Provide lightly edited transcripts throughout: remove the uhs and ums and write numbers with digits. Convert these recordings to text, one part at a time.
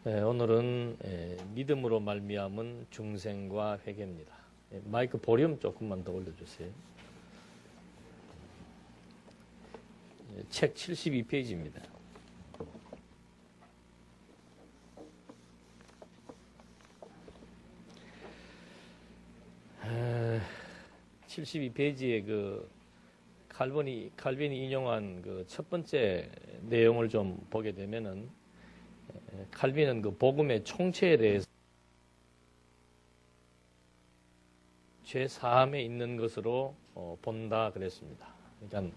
오늘은 믿음으로 말미암은 중생과 회개입니다. 마이크 볼륨 조금만 더 올려주세요. 책 72페이지입니다. 아, 72페이지에 그 칼빈이 인용한 그 첫 번째 내용을 좀 보게 되면은 칼빈은 그 복음의 총체에 대해서 죄 사함에 있는 것으로 본다 그랬습니다. 그러니까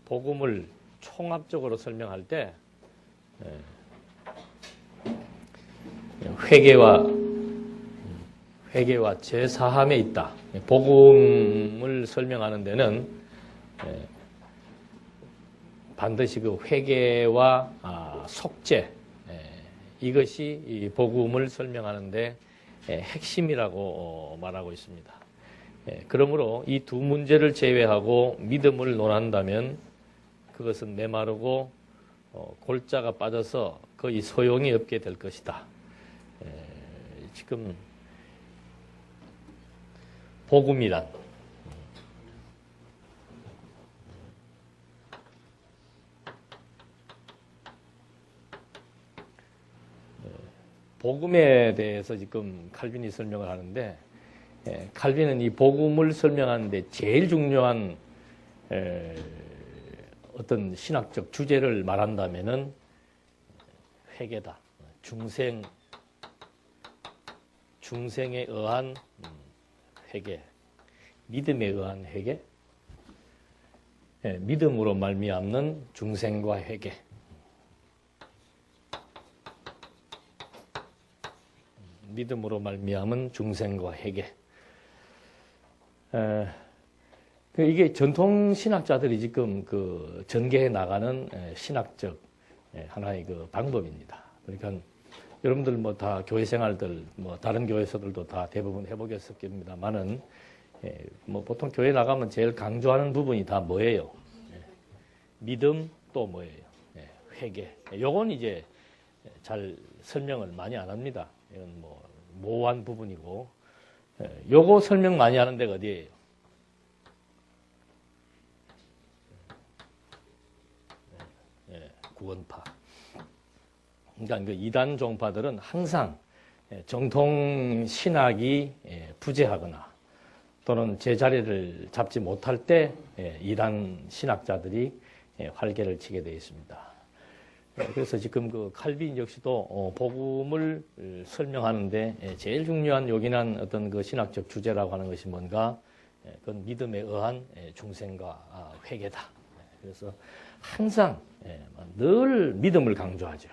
복음을 총합적으로 설명할 때 회개와 죄 사함에 있다. 복음을 설명하는 데는 반드시 그 회개와 속죄 이것이 이 복음을 설명하는데 핵심이라고 말하고 있습니다. 그러므로 이 두 문제를 제외하고 믿음을 논한다면 그것은 메마르고 골자가 빠져서 거의 소용이 없게 될 것이다. 지금 복음이란 복음에 대해서 지금 칼빈이 설명을 하는데 칼빈은 이 복음을 설명하는데 제일 중요한 어떤 신학적 주제를 말한다면은 회개다. 중생에 의한 회개, 믿음에 의한 회개, 믿음으로 말미암는 중생과 회개. 믿음으로 말미암은 중생과 회개. 이게 전통 신학자들이 지금 그 전개해 나가는 신학적 하나의 그 방법입니다. 그러니까 여러분들 뭐 다 교회 생활들 뭐 다른 교회에서들도 다 대부분 해보겠습니다만은 뭐 보통 교회 나가면 제일 강조하는 부분이 다 뭐예요? 믿음 또 뭐예요? 회개. 요건 이제 잘 설명을 많이 안 합니다. 이건 뭐 모호한 부분이고, 요거 설명 많이 하는 데가 어디예요? 구원파. 그러니까 그 이단 종파들은 항상 정통 신학이 부재하거나 또는 제자리를 잡지 못할 때 이단 신학자들이 활개를 치게 되어 있습니다. 그래서 지금 그 칼빈 역시도 복음을 설명하는데 제일 중요한 요긴한 어떤 그 신학적 주제라고 하는 것이 뭔가 그건 믿음에 의한 중생과 회개다. 그래서 항상 늘 믿음을 강조하죠.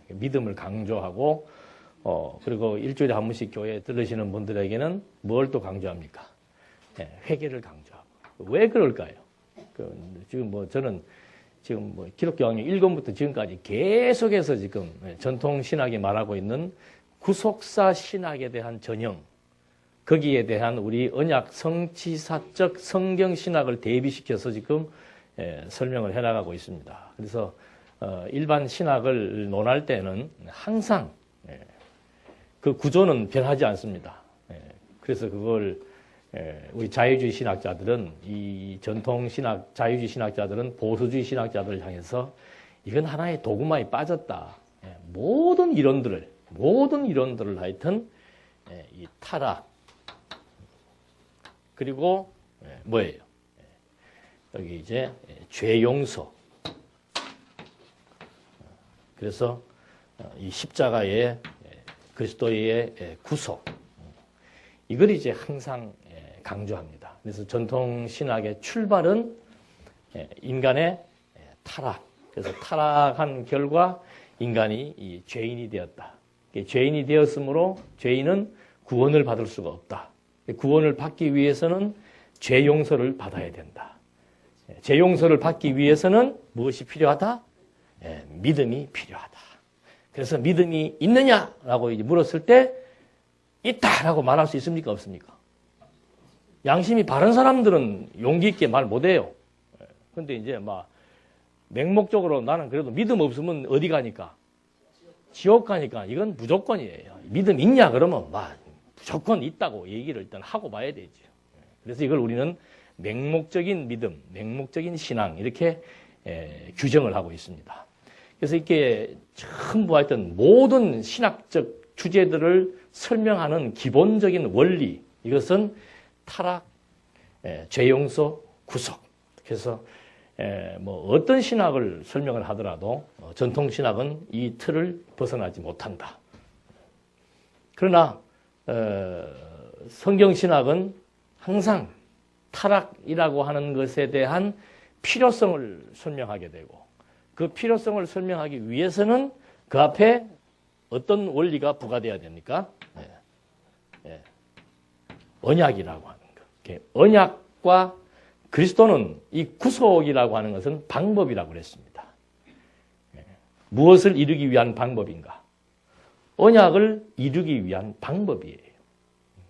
믿음을 강조하고 그리고 일주일에 한 번씩 교회에 들으시는 분들에게는 뭘 또 강조합니까? 회개를 강조하고. 왜 그럴까요? 지금 뭐 저는 지금 뭐 기독교 학령 1권부터 지금까지 계속해서 지금 전통 신학이 말하고 있는 구속사 신학에 대한 전형, 거기에 대한 우리 언약 성취사적 성경 신학을 대비시켜서 지금 설명을 해나가고 있습니다. 그래서 일반 신학을 논할 때는 항상 그 구조는 변하지 않습니다. 그래서 그걸 우리 자유주의 신학자들은 이 전통 신학, 자유주의 신학자들은 보수주의 신학자들을 향해서 이건 하나의 도구마에 빠졌다. 모든 이론들을 하여튼 이 타락 그리고 뭐예요? 여기 이제 죄 용서. 그래서 이 십자가의 그리스도의 구속. 이걸 이제 항상 강조합니다. 그래서 전통 신학의 출발은 인간의 타락. 그래서 타락한 결과 인간이 이 죄인이 되었다. 죄인이 되었으므로 죄인은 구원을 받을 수가 없다. 구원을 받기 위해서는 죄 용서를 받아야 된다. 죄 용서를 받기 위해서는 무엇이 필요하다? 믿음이 필요하다. 그래서 믿음이 있느냐라고 이제 물었을 때 있다라고 말할 수 있습니까? 없습니까? 양심이 바른 사람들은 용기 있게 말 못해요. 근데 이제 막 맹목적으로 나는 그래도 믿음 없으면 어디 가니까? 지옥 가니까 이건 무조건이에요. 믿음 있냐 그러면 무조건 있다고 얘기를 일단 하고 봐야 되죠. 그래서 이걸 우리는 맹목적인 믿음, 맹목적인 신앙 이렇게 규정을 하고 있습니다. 그래서 이렇게 전부 하여튼 모든 신학적 주제들을 설명하는 기본적인 원리, 이것은 타락, 죄 용서, 구속. 그래서 뭐 어떤 신학을 설명을 하더라도 전통 신학은 이 틀을 벗어나지 못한다. 그러나 성경 신학은 항상 타락이라고 하는 것에 대한 필요성을 설명하게 되고, 그 필요성을 설명하기 위해서는 그 앞에 어떤 원리가 부과되어야 됩니까? 언약이라고 하는 것. 언약과 그리스도는 이 구속이라고 하는 것은 방법이라고 그랬습니다. 무엇을 이루기 위한 방법인가? 언약을 이루기 위한 방법이에요.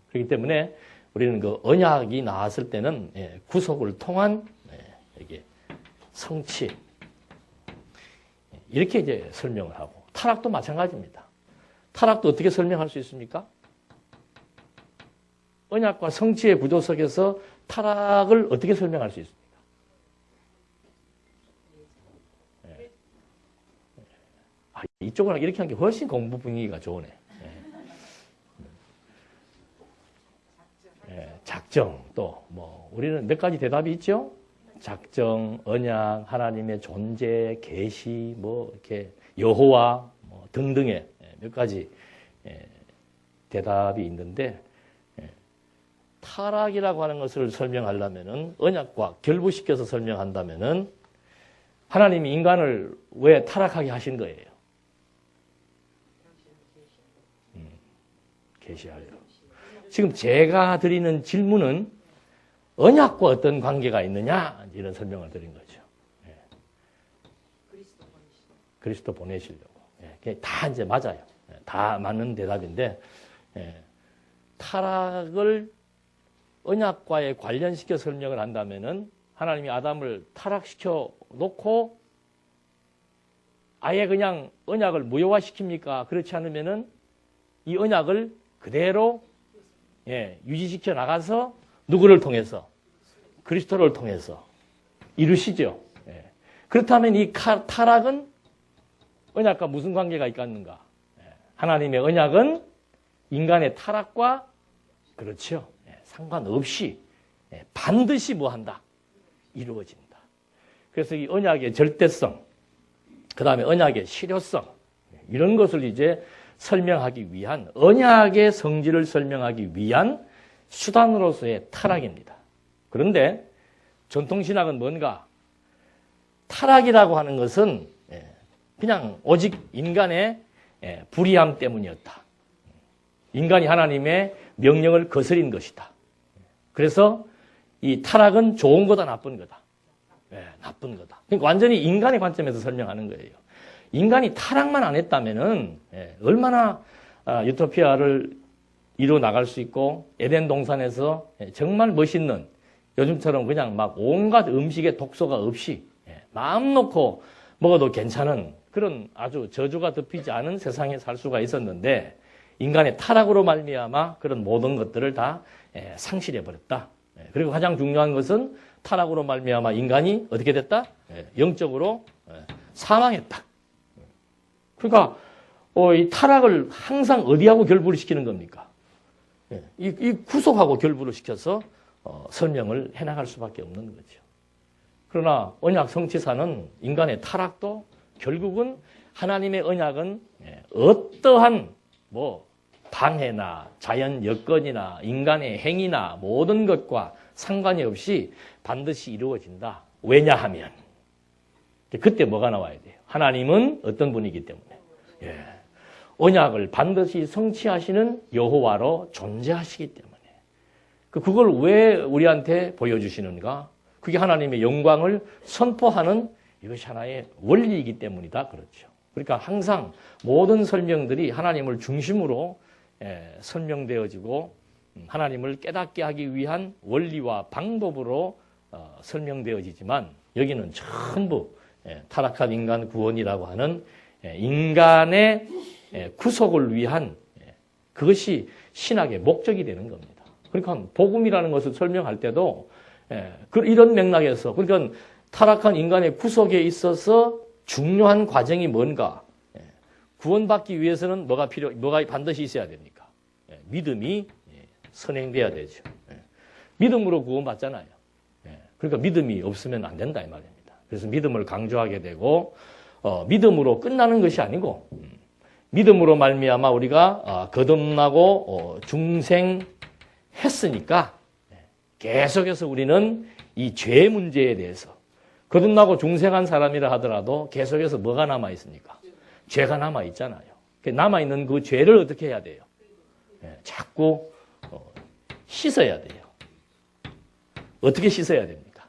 그렇기 때문에 우리는 그 언약이 나왔을 때는 구속을 통한 이게 성취, 이렇게 이제 설명을 하고, 타락도 마찬가지입니다. 타락도 어떻게 설명할 수 있습니까? 언약과 성취의 구조 속에서 타락을 어떻게 설명할 수 있습니까? 이쪽은 이렇게 한 게 훨씬 공부 분위기가 좋으네. 작정, 또 뭐 우리는 몇 가지 대답이 있죠? 작정, 언약, 하나님의 존재, 계시, 뭐 이렇게 여호와 뭐 등등의 몇 가지 대답이 있는데, 타락이라고 하는 것을 설명하려면은, 언약과 결부시켜서 설명한다면은 하나님이 인간을 왜 타락하게 하신 거예요? 계시하려. 지금 제가 드리는 질문은 언약과 어떤 관계가 있느냐, 이런 설명을 드린 거죠. 그리스도 보내시려고. 다 이제 맞아요. 다 맞는 대답인데, 타락을 언약과에 관련시켜 설명을 한다면은 하나님이 아담을 타락시켜 놓고 아예 그냥 언약을 무효화시킵니까? 그렇지 않으면은 이 언약을 그대로 유지시켜 나가서 누구를 통해서? 그리스도를 통해서 이루시죠. 그렇다면 이 타락은 언약과 무슨 관계가 있겠는가? 하나님의 언약은 인간의 타락과, 그렇죠, 상관없이 반드시 뭐 한다? 이루어진다. 그래서 이 언약의 절대성, 그 다음에 언약의 실효성, 이런 것을 이제 설명하기 위한, 언약의 성질을 설명하기 위한 수단으로서의 타락입니다. 그런데 전통신학은 뭔가? 타락이라고 하는 것은 그냥 오직 인간의 불의함 때문이었다. 인간이 하나님의 명령을 거스린 것이다. 그래서 이 타락은 좋은 거다, 나쁜 거다? 나쁜 거다. 그러니까 완전히 인간의 관점에서 설명하는 거예요. 인간이 타락만 안 했다면은 얼마나 유토피아를 이루어 나갈 수 있고, 에덴 동산에서 정말 멋있는, 요즘처럼 그냥 막 온갖 음식에 독소가 없이 마음 놓고 먹어도 괜찮은 그런 아주 저주가 덮이지 않은 세상에 살 수가 있었는데, 인간의 타락으로 말미암아 그런 모든 것들을 다 상실해 버렸다. 그리고 가장 중요한 것은 타락으로 말미암아 인간이 어떻게 됐다? 영적으로 사망했다. 그러니까 이 타락을 항상 어디하고 결부를 시키는 겁니까? 이 구속하고 결부를 시켜서 설명을 해나갈 수밖에 없는 거죠. 그러나 언약 성취사는 인간의 타락도 결국은 하나님의 언약은 어떠한 뭐 방해나 자연 여건이나 인간의 행위나 모든 것과 상관이 없이 반드시 이루어진다. 왜냐하면 그때 뭐가 나와야 돼요? 하나님은 어떤 분이기 때문에 언약을 반드시 성취하시는 여호와로 존재하시기 때문에. 그걸 왜 우리한테 보여주시는가? 그게 하나님의 영광을 선포하는 이것이 하나의 원리이기 때문이다. 그렇죠. 그러니까 항상 모든 설명들이 하나님을 중심으로 설명되어지고 하나님을 깨닫게 하기 위한 원리와 방법으로 설명되어지지만, 여기는 전부 타락한 인간 구원이라고 하는 인간의 구속을 위한 그것이 신학의 목적이 되는 겁니다. 그러니까 복음이라는 것을 설명할 때도 이런 맥락에서 그러니까 타락한 인간의 구속에 있어서 중요한 과정이 뭔가 구원받기 위해서는 뭐가 반드시 있어야 됩니까? 믿음이 선행돼야 되죠. 믿음으로 구원받잖아요. 그러니까 믿음이 없으면 안 된다 이 말입니다. 그래서 믿음을 강조하게 되고 믿음으로 끝나는 것이 아니고 믿음으로 말미암아 우리가 거듭나고 중생했으니까 계속해서 우리는 이 죄 문제에 대해서 거듭나고 중생한 사람이라 하더라도 계속해서 뭐가 남아 있습니까? 죄가 남아 있잖아요. 남아 있는 그 죄를 어떻게 해야 돼요? 자꾸 씻어야 돼요. 어떻게 씻어야 됩니까?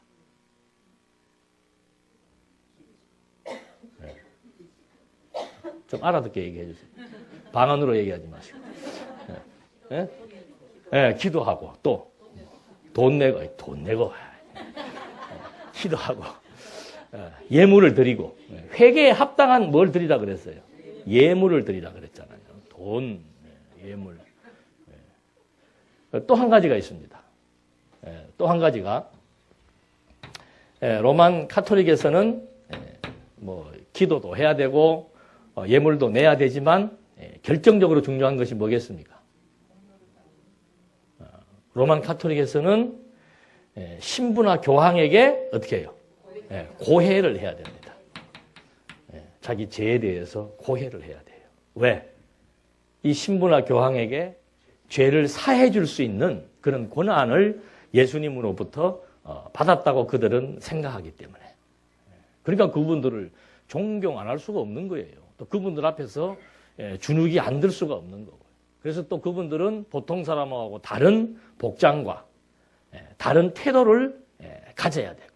좀 알아듣게 얘기해 주세요. 방언으로 얘기하지 마시고. 기도하고 또 돈 내고 기도하고 예물을 드리고 회개에 합당한 뭘 드리라 그랬어요? 예물을 드리라 그랬잖아요. 돈, 예물. 또 한 가지가 있습니다. 또 한 가지가 로만 카톨릭에서는 뭐 기도도 해야 되고 예물도 내야 되지만 결정적으로 중요한 것이 뭐겠습니까? 로만 카톨릭에서는 신부나 교황에게 어떻게 해요? 고해를 해야 됩니다. 자기 죄에 대해서 고해를 해야 돼요. 왜? 이 신부나 교황에게 죄를 사해 줄 수 있는 그런 권한을 예수님으로부터 받았다고 그들은 생각하기 때문에. 그러니까 그분들을 존경 안 할 수가 없는 거예요. 또 그분들 앞에서 주눅이 안 들 수가 없는 거고요. 그래서 또 그분들은 보통 사람하고 다른 복장과 다른 태도를 가져야 되고.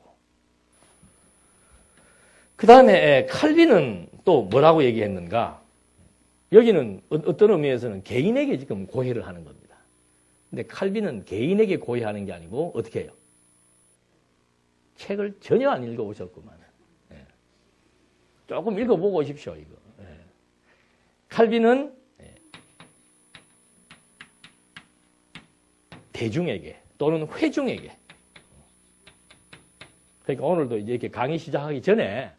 그 다음에 칼빈은 또 뭐라고 얘기했는가? 여기는 어떤 의미에서는 개인에게 지금 고해를 하는 겁니다. 근데 칼빈은 개인에게 고해하는 게 아니고 어떻게 해요? 책을 전혀 안 읽어보셨구만. 조금 읽어보고 오십시오, 이거. 칼빈은 대중에게 또는 회중에게. 그러니까 오늘도 이제 이렇게 강의 시작하기 전에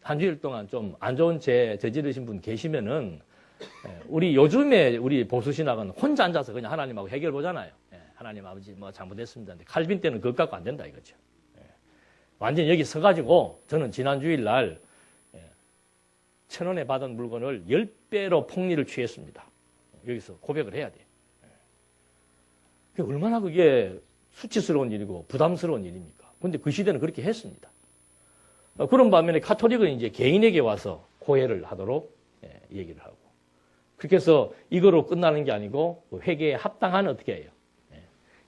한 주일 동안 좀 안 좋은 죄 저지르신 분 계시면은 우리 요즘에 우리 보수신학은 혼자 앉아서 그냥 하나님하고 해결 보잖아요. 하나님 아버지 뭐 잘못했습니다. 근데 칼빈 때는 그것 갖고 안 된다 이거죠. 완전히 여기 서가지고 저는 지난 주일날 1,000원에 받은 물건을 10배로 폭리를 취했습니다. 여기서 고백을 해야 돼요. 얼마나 그게 수치스러운 일이고 부담스러운 일입니까? 그런데 그 시대는 그렇게 했습니다. 그런 반면에 카톨릭은 이제 개인에게 와서 고해를 하도록 얘기를 하고. 그렇게 해서 이거로 끝나는 게 아니고 회개에 합당한 어떻게 해요?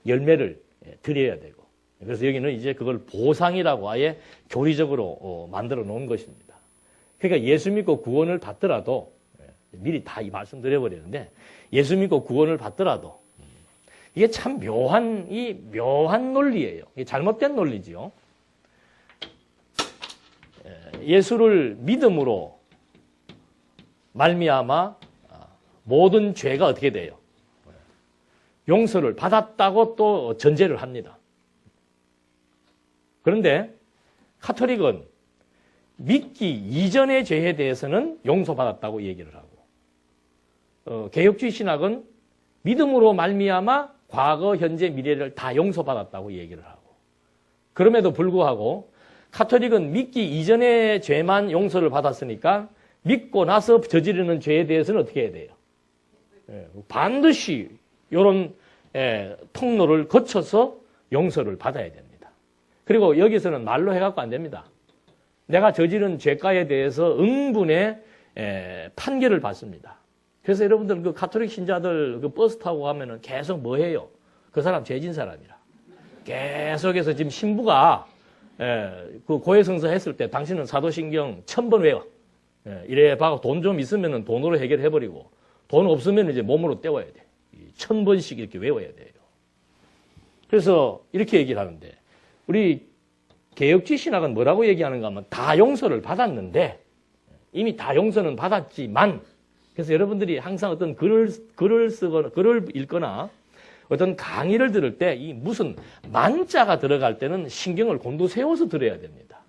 열매를 드려야 되고. 그래서 여기는 이제 그걸 보상이라고 아예 교리적으로 만들어 놓은 것입니다. 그러니까 예수 믿고 구원을 받더라도 미리 다 이 말씀 드려버리는데 예수 믿고 구원을 받더라도 이게 참 묘한 논리예요. 이게 잘못된 논리지요. 예수를 믿음으로 말미암아 모든 죄가 어떻게 돼요? 용서를 받았다고 또 전제를 합니다. 그런데 카톨릭은 믿기 이전의 죄에 대해서는 용서받았다고 얘기를 하고 개혁주의 신학은 믿음으로 말미암아 과거, 현재, 미래를 다 용서받았다고 얘기를 하고 그럼에도 불구하고 카톨릭은 믿기 이전의 죄만 용서를 받았으니까 믿고 나서 저지르는 죄에 대해서는 어떻게 해야 돼요? 반드시 이런 통로를 거쳐서 용서를 받아야 됩니다. 그리고 여기서는 말로 해갖고 안 됩니다. 내가 저지른 죄가에 대해서 응분의 판결을 받습니다. 그래서 여러분들 그 가톨릭 신자들 그 버스 타고 가면은 계속 뭐 해요? 그 사람 죄진 사람이라. 계속해서 지금 신부가 그 고해성사 했을 때 당신은 사도신경 1000번 외워. 이래 봐가 돈 좀 있으면은 돈으로 해결해버리고 돈 없으면 이제 몸으로 때워야 돼. 1000번씩 이렇게 외워야 돼요. 그래서 이렇게 얘기를 하는데 우리 개혁주의 신학은 뭐라고 얘기하는가 하면 다 용서를 받았는데 이미 다 용서는 받았지만 그래서 여러분들이 항상 어떤 글을 쓰거나, 글을 읽거나 어떤 강의를 들을 때 이 무슨 만자가 들어갈 때는 신경을 곤두세워서 들어야 됩니다.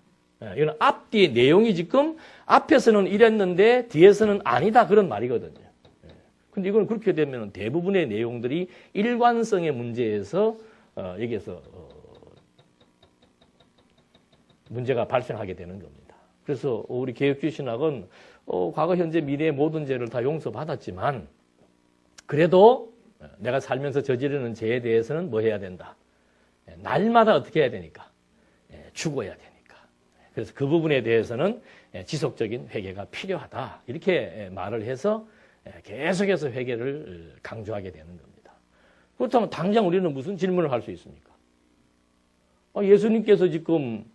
이건 앞뒤의 내용이 지금 앞에서는 이랬는데 뒤에서는 아니다 그런 말이거든요. 근데 이건 그렇게 되면 대부분의 내용들이 일관성의 문제에서 여기에서 문제가 발생하게 되는 겁니다. 그래서 우리 개혁주의 신학은 과거, 현재, 미래의 모든 죄를 다 용서받았지만 그래도 내가 살면서 저지르는 죄에 대해서는 뭐 해야 된다? 날마다 어떻게 해야 되니까? 죽어야 되니까. 그래서 그 부분에 대해서는 지속적인 회개가 필요하다. 이렇게 말을 해서 계속해서 회개를 강조하게 되는 겁니다. 그렇다면 당장 우리는 무슨 질문을 할 수 있습니까? 예수님께서 지금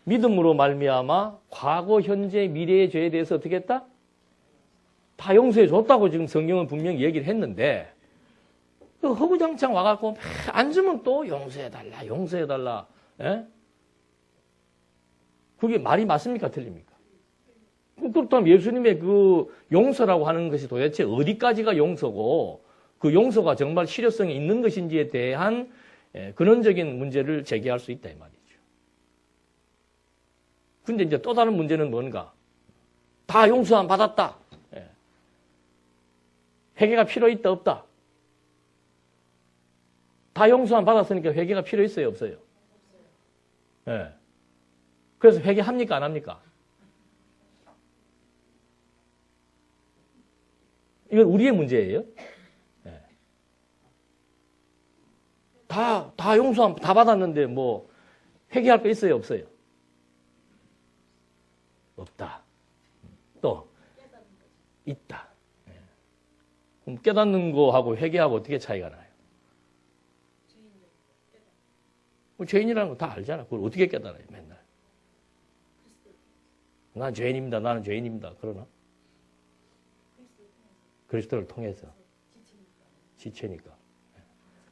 믿음으로 말미암아 과거, 현재, 미래의 죄에 대해서 어떻게 했다? 다 용서해 줬다고 지금 성경은 분명히 얘기를 했는데 허구장창 와갖고 앉으면 또 용서해달라, 용서해달라. 예? 그게 말이 맞습니까? 틀립니까? 그렇다면 예수님의 그 용서라고 하는 것이 도대체 어디까지가 용서고 그 용서가 정말 실효성이 있는 것인지에 대한 근원적인 문제를 제기할 수 있다 이 말이죠. 근데 이제 또 다른 문제는 뭔가? 다 용서함 받았다. 회개가 필요 있다 없다? 다 용서함 받았으니까 회개가 필요 있어요 없어요? 예. 그래서 회개합니까 안 합니까? 이건 우리의 문제예요. 예. 다 용서함 다 받았는데 뭐 회개할 거 있어요 없어요? 없다. 또 있다. 예. 그럼 깨닫는 거하고 회개하고 어떻게 차이가 나요? 죄인이라는 거 다 알잖아. 그걸 어떻게 깨달아요 맨날. 난 죄인입니다. 나는 죄인입니다. 그러나? 그리스도를 통해서. 지체니까.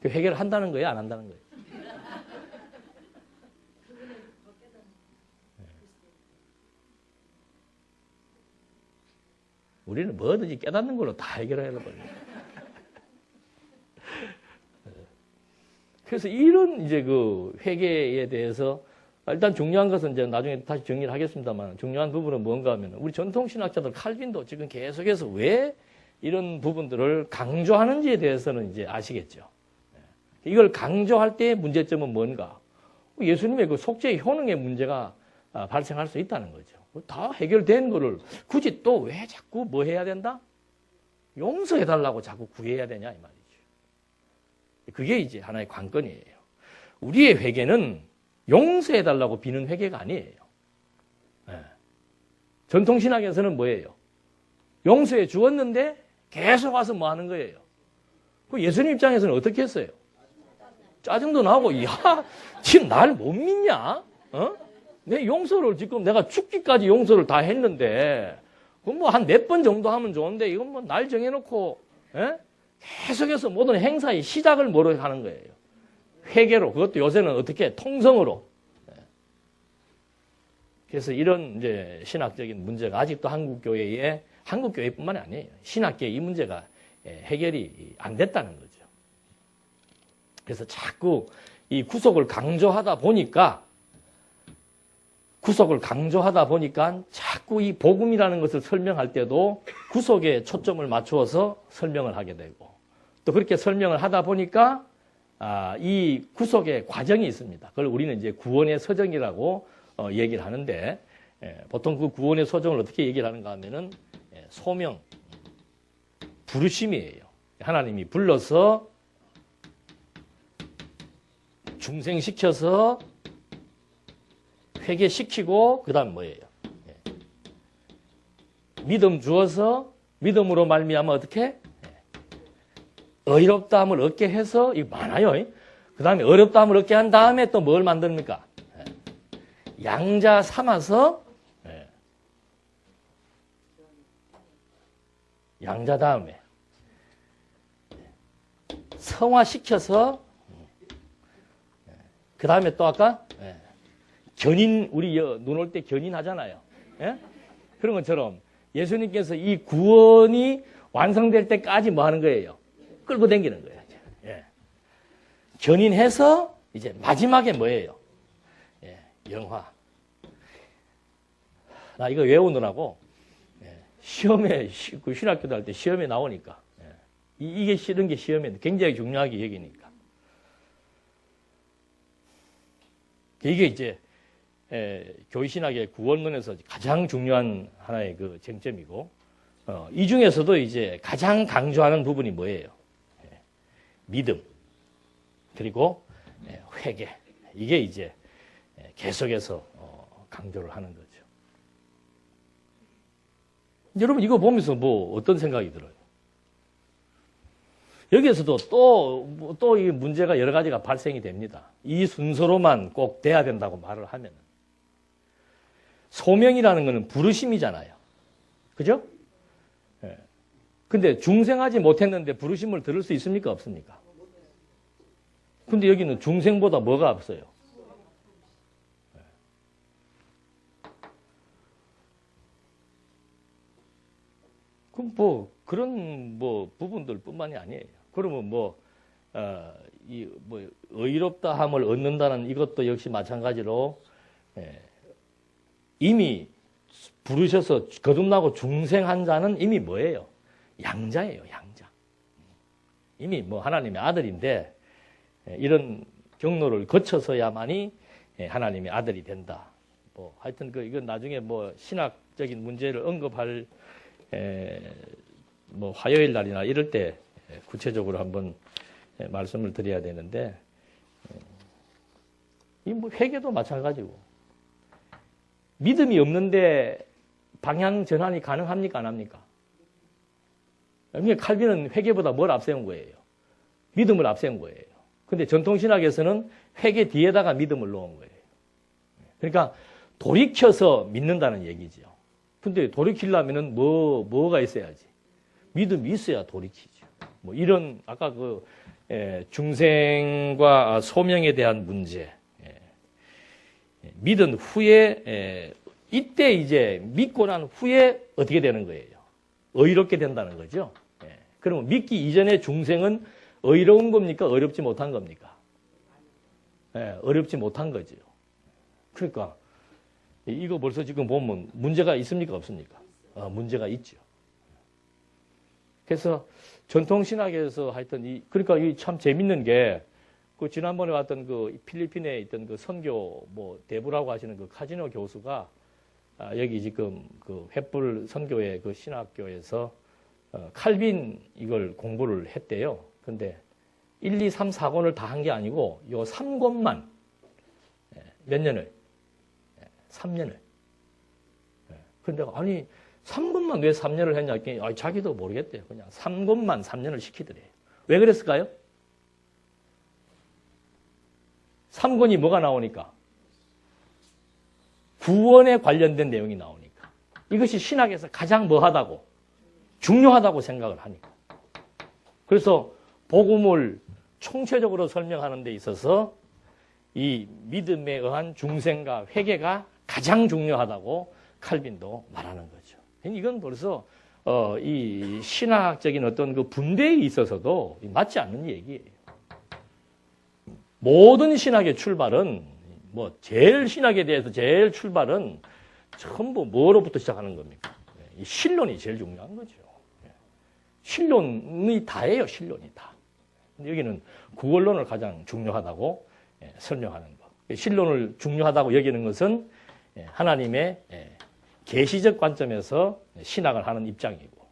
그 회개를 한다는 거예요? 안 한다는 거예요? 우리는 뭐든지 깨닫는 걸로 다 해결해야 버려요. 그래서 이런 이제 그 회개에 대해서 일단 중요한 것은 이제 나중에 다시 정리를 하겠습니다만 중요한 부분은 뭔가 하면 우리 전통신학자들 칼빈도 지금 계속해서 왜 이런 부분들을 강조하는지에 대해서는 이제 아시겠죠. 이걸 강조할 때의 문제점은 뭔가? 예수님의 그 속죄의 효능의 문제가 발생할 수 있다는 거죠. 다 해결된 거를 굳이 또 왜 자꾸 뭐 해야 된다? 용서해달라고 자꾸 구해야 되냐 이 말이죠. 그게 이제 하나의 관건이에요. 우리의 회개는 용서해달라고 비는 회개가 아니에요. 네. 전통신학에서는 뭐예요? 용서해 주었는데 계속 와서 뭐 하는 거예요? 그 예수님 입장에서는 어떻게 했어요? 짜증도 나고, 야, 지금 날 못 믿냐? 내 용서를 지금 내가 죽기까지 용서를 다 했는데, 그럼 뭐 한 몇 번 정도 하면 좋은데, 이건 뭐 날 정해놓고, 계속해서 모든 행사의 시작을 뭐로 하는 거예요? 회개로. 그것도 요새는 어떻게? 통성으로. 그래서 이런 이제 신학적인 문제가 아직도 한국교회뿐만이 아니에요. 신학계에 이 문제가 해결이 안 됐다는 거죠. 그래서 자꾸 이 구속을 강조하다 보니까 자꾸 이 복음이라는 것을 설명할 때도 구속에 초점을 맞추어서 설명을 하게 되고 또 그렇게 설명을 하다 보니까 이 구속의 과정이 있습니다. 그걸 우리는 이제 구원의 서정이라고 얘기를 하는데 보통 그 구원의 서정을 어떻게 얘기를 하는가 하면은 소명, 부르심이에요. 하나님이 불러서 중생시켜서 회개시키고 그 다음 뭐예요? 믿음 주어서 믿음으로 말미암아 어떻게? 의롭다함을 얻게 해서 이거 많아요. 그 다음에 의롭다함을 얻게 한 다음에 또 뭘 만듭니까? 양자 삼아서 양자 다음에 성화시켜서 그 다음에 또 아까 견인 우리 눈 올 때 견인하잖아요. 그런 것처럼 예수님께서 이 구원이 완성될 때까지 뭐 하는 거예요? 끌고 당기는 거예요. 예. 견인해서 이제 마지막에 뭐예요? 예. 영화. 나 이거 외우느라고 시험에 그 신학교도 할 때 시험에 나오니까 이게 싫은 게 시험에 굉장히 중요하게 여기니까 이게 이제 교회신학의 구원론에서 가장 중요한 하나의 그 쟁점이고 이 중에서도 이제 가장 강조하는 부분이 뭐예요? 믿음 그리고 회개 이게 이제 계속해서 강조를 하는 거죠. 여러분 이거 보면서 뭐 어떤 생각이 들어요? 여기에서도 또 이 문제가 여러 가지가 발생이 됩니다. 이 순서로만 꼭 돼야 된다고 말을 하면 소명이라는 것은 부르심이잖아요. 그죠? 예. 근데 중생하지 못했는데 부르심을 들을 수 있습니까? 없습니까? 근데 여기는 중생보다 뭐가 앞서요? 그럼 뭐 그런 뭐 부분들뿐만이 아니에요. 그러면 뭐 의롭다함을 얻는다는 이것도 역시 마찬가지로 이미 부르셔서 거듭나고 중생한 자는 이미 뭐예요? 양자예요, 양자. 이미 뭐 하나님의 아들인데 이런 경로를 거쳐서야만이 하나님의 아들이 된다. 뭐 하여튼 이건 나중에 뭐 신학적인 문제를 언급할 뭐 화요일 날이나 이럴 때 구체적으로 한번 말씀을 드려야 되는데 이 뭐 회개도 마찬가지고 믿음이 없는데 방향 전환이 가능합니까 안 합니까? 그러니까 칼빈은 회개보다 뭘 앞세운 거예요? 믿음을 앞세운 거예요. 근데 전통신학에서는 회개 뒤에다가 믿음을 놓은 거예요. 그러니까 돌이켜서 믿는다는 얘기죠. 근데 돌이키려면은 뭐가 있어야지? 믿음이 있어야 돌이키죠. 뭐 이런 아까 중생과 소명에 대한 문제, 믿은 후에 이때 이제 믿고 난 후에 어떻게 되는 거예요? 의롭게 된다는 거죠. 그러면 믿기 이전에 중생은 의로운 겁니까? 어렵지 못한 겁니까? 어렵지 못한 거죠. 그러니까 이거 벌써 지금 보면 문제가 있습니까? 없습니까? 문제가 있죠. 그래서 전통신학에서 하여튼 그러니까 이 참 재밌는 게 그 지난번에 왔던 그 필리핀에 있던 그 선교 뭐 대부라고 하시는 그 카지노 교수가 여기 지금 그 횃불 선교회 그 신학교에서 칼빈 이걸 공부를 했대요. 근데 1, 2, 3, 4권을 다 한 게 아니고 요 3권만 몇 년을? 3년을. 근데 아니 3권만 왜 3년을 했냐 했더니 자기도 모르겠대요. 그냥 3권만 3년을 시키더래요. 왜 그랬을까요? 3권이 뭐가 나오니까? 구원에 관련된 내용이 나오니까. 이것이 신학에서 가장 뭐하다고? 중요하다고 생각을 하니까. 그래서 복음을 총체적으로 설명하는 데 있어서 이 믿음에 의한 중생과 회개가 가장 중요하다고 칼빈도 말하는 거죠. 이건 벌써 이 신학적인 어떤 그 분배에 있어서도 맞지 않는 얘기예요. 모든 신학의 출발은 뭐 제일 신학에 대해서 제일 출발은 전부 뭐로부터 시작하는 겁니까? 이 신론이 제일 중요한 거죠. 신론이 다예요. 신론이 다. 여기는 구원론을 가장 중요하다고 설명하는 것. 신론을 중요하다고 여기는 것은 하나님의 계시적 관점에서 신학을 하는 입장이고,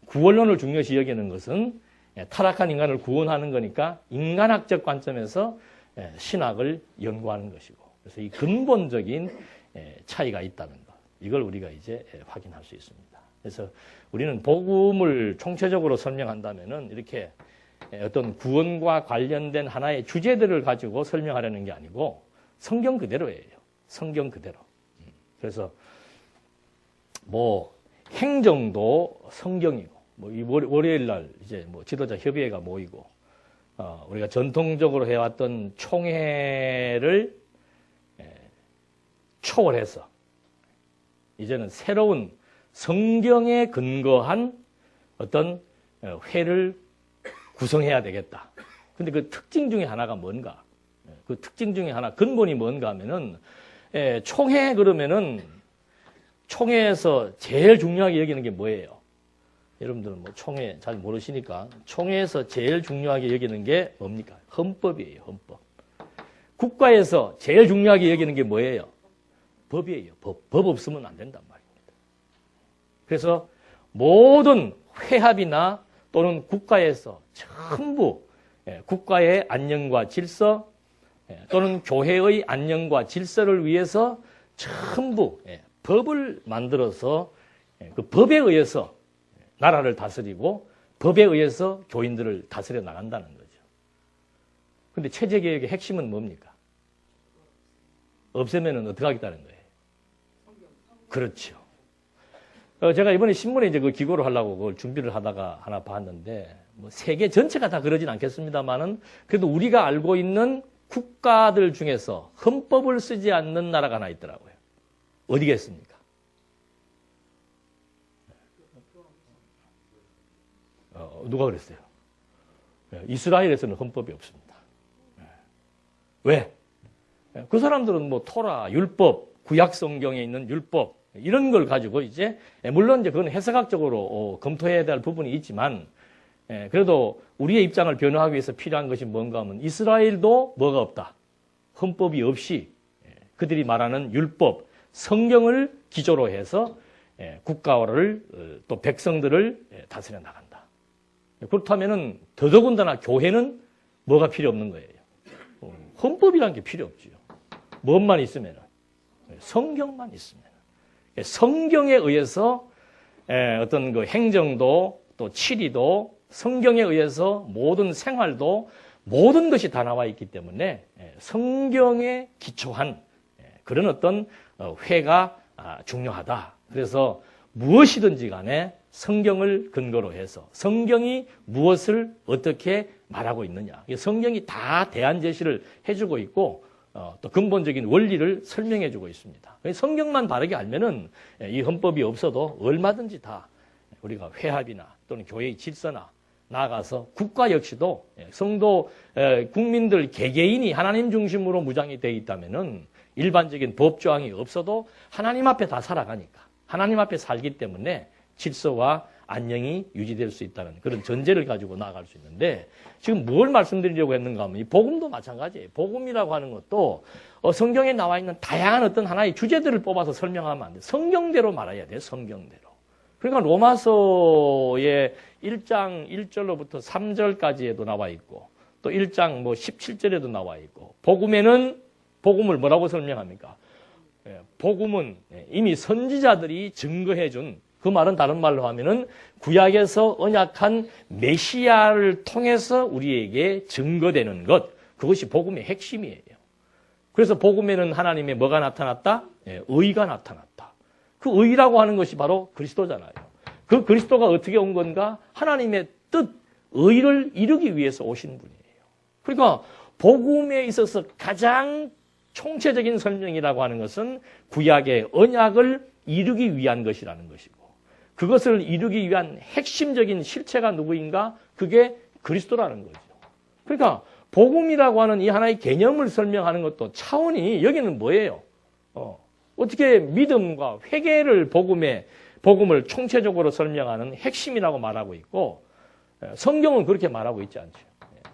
구원론을 중요시 여기는 것은 타락한 인간을 구원하는 거니까 인간학적 관점에서 신학을 연구하는 것이고, 그래서 이 근본적인 차이가 있다는 것, 이걸 우리가 이제 확인할 수 있습니다. 그래서 우리는 복음을 총체적으로 설명한다면은 이렇게 어떤 구원과 관련된 하나의 주제들을 가지고 설명하려는 게 아니고 성경 그대로예요. 성경 그대로. 그래서 뭐 행정도 성경이고, 뭐 이 월요일 날 이제 뭐 지도자 협의회가 모이고, 우리가 전통적으로 해왔던 총회를 초월해서 이제는 새로운 성경에 근거한 어떤 회를 구성해야 되겠다. 근데 그 특징 중에 하나가 뭔가? 그 특징 중에 하나, 근본이 뭔가 하면은, 총회 그러면은, 총회에서 제일 중요하게 여기는 게 뭐예요? 여러분들은 뭐 총회 잘 모르시니까, 총회에서 제일 중요하게 여기는 게 뭡니까? 헌법이에요, 헌법. 국가에서 제일 중요하게 여기는 게 뭐예요? 법이에요, 법. 법 없으면 안 된단 말입니다. 그래서 모든 회합이나 또는 국가에서 전부 국가의 안녕과 질서 또는 교회의 안녕과 질서를 위해서 전부 법을 만들어서 그 법에 의해서 나라를 다스리고 법에 의해서 교인들을 다스려 나간다는 거죠. 근데 체제개혁의 핵심은 뭡니까? 없애면은 어떻게 하겠다는 거예요? 그렇죠. 제가 이번에 신문에 이제 그 기고를 하려고 그걸 준비를 하다가 하나 봤는데, 뭐 세계 전체가 다 그러진 않겠습니다만은, 그래도 우리가 알고 있는 국가들 중에서 헌법을 쓰지 않는 나라가 하나 있더라고요. 어디겠습니까? 누가 그랬어요? 이스라엘에서는 헌법이 없습니다. 왜? 그 사람들은 뭐 토라, 율법, 구약 성경에 있는 율법, 이런 걸 가지고 이제, 물론 이제 그건 해석학적으로 검토해야 될 부분이 있지만, 그래도 우리의 입장을 변화하기 위해서 필요한 것이 뭔가 하면 이스라엘도 뭐가 없다. 헌법이 없이 그들이 말하는 율법, 성경을 기조로 해서 국가를 또 백성들을 다스려 나간다. 그렇다면은 더더군다나 교회는 뭐가 필요 없는 거예요. 헌법이라는 게 필요 없지요. 뭔만 있으면 성경만 있으면 성경에 의해서 어떤 그 행정도 또 치리도 성경에 의해서 모든 생활도 모든 것이 다 나와 있기 때문에 성경에 기초한 그런 어떤 회가 중요하다. 그래서 무엇이든지 간에 성경을 근거로 해서 성경이 무엇을 어떻게 말하고 있느냐. 성경이 다 대안 제시를 해주고 있고 또 근본적인 원리를 설명해주고 있습니다. 성경만 바르게 알면은 이 헌법이 없어도 얼마든지 다 우리가 회합이나 또는 교회의 질서나 나아가서 국가 역시도 성도 국민들 개개인이 하나님 중심으로 무장이 되어 있다면은 일반적인 법조항이 없어도 하나님 앞에 다 살아가니까 하나님 앞에 살기 때문에 질서와 안녕이 유지될 수 있다는 그런 전제를 가지고 나아갈 수 있는데 지금 뭘 말씀드리려고 했는가 하면 이 복음도 마찬가지예요. 복음이라고 하는 것도 성경에 나와 있는 다양한 어떤 하나의 주제들을 뽑아서 설명하면 안 돼. 성경대로 말해야 돼. 성경대로. 그러니까 로마서의 1장 1절로부터 3절까지에도 나와 있고 또 1장 뭐 17절에도 나와 있고 복음에는 복음을 뭐라고 설명합니까? 복음은 이미 선지자들이 증거해 준 그 말은 다른 말로 하면은 구약에서 언약한 메시아를 통해서 우리에게 증거되는 것, 그것이 복음의 핵심이에요. 그래서 복음에는 하나님의 뭐가 나타났다? 의가 나타났다. 그 의라고 하는 것이 바로 그리스도잖아요. 그 그리스도가 어떻게 온 건가? 하나님의 뜻, 의를 이루기 위해서 오신 분이에요. 그러니까 복음에 있어서 가장 총체적인 설명이라고 하는 것은 구약의 언약을 이루기 위한 것이라는 것이고 그것을 이루기 위한 핵심적인 실체가 누구인가? 그게 그리스도라는 거죠. 그러니까 복음이라고 하는 이 하나의 개념을 설명하는 것도 차원이 여기는 뭐예요? 어떻게 믿음과 회개를 복음을 총체적으로 설명하는 핵심이라고 말하고 있고 성경은 그렇게 말하고 있지 않죠.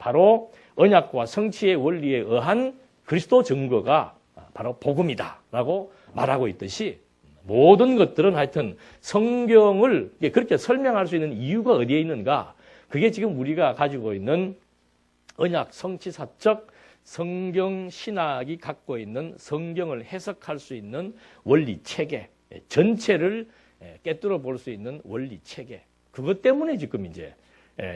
바로 언약과 성취의 원리에 의한 그리스도 증거가 바로 복음이다라고 말하고 있듯이 모든 것들은 하여튼 성경을 그렇게 설명할 수 있는 이유가 어디에 있는가? 그게 지금 우리가 가지고 있는 언약 성취사적 성경 신학이 갖고 있는 성경을 해석할 수 있는 원리 체계, 전체를 꿰뚫어 볼 수 있는 원리 체계. 그것 때문에 지금 이제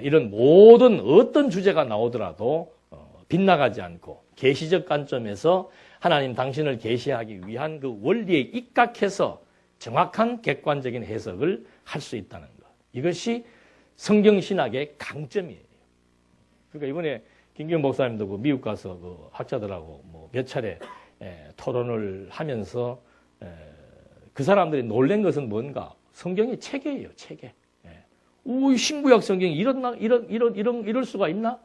이런 모든 어떤 주제가 나오더라도 빗나가지 않고 계시적 관점에서 하나님 당신을 계시하기 위한 그 원리에 입각해서 정확한 객관적인 해석을 할 수 있다는 것. 이것이 성경신학의 강점이에요. 그러니까 이번에 김기현 목사님도 그 미국 가서 그 학자들하고 뭐 몇 차례 토론을 하면서 그 사람들이 놀란 것은 뭔가? 성경이 체계예요, 체계. 신구약 성경이 이럴 수가 있나?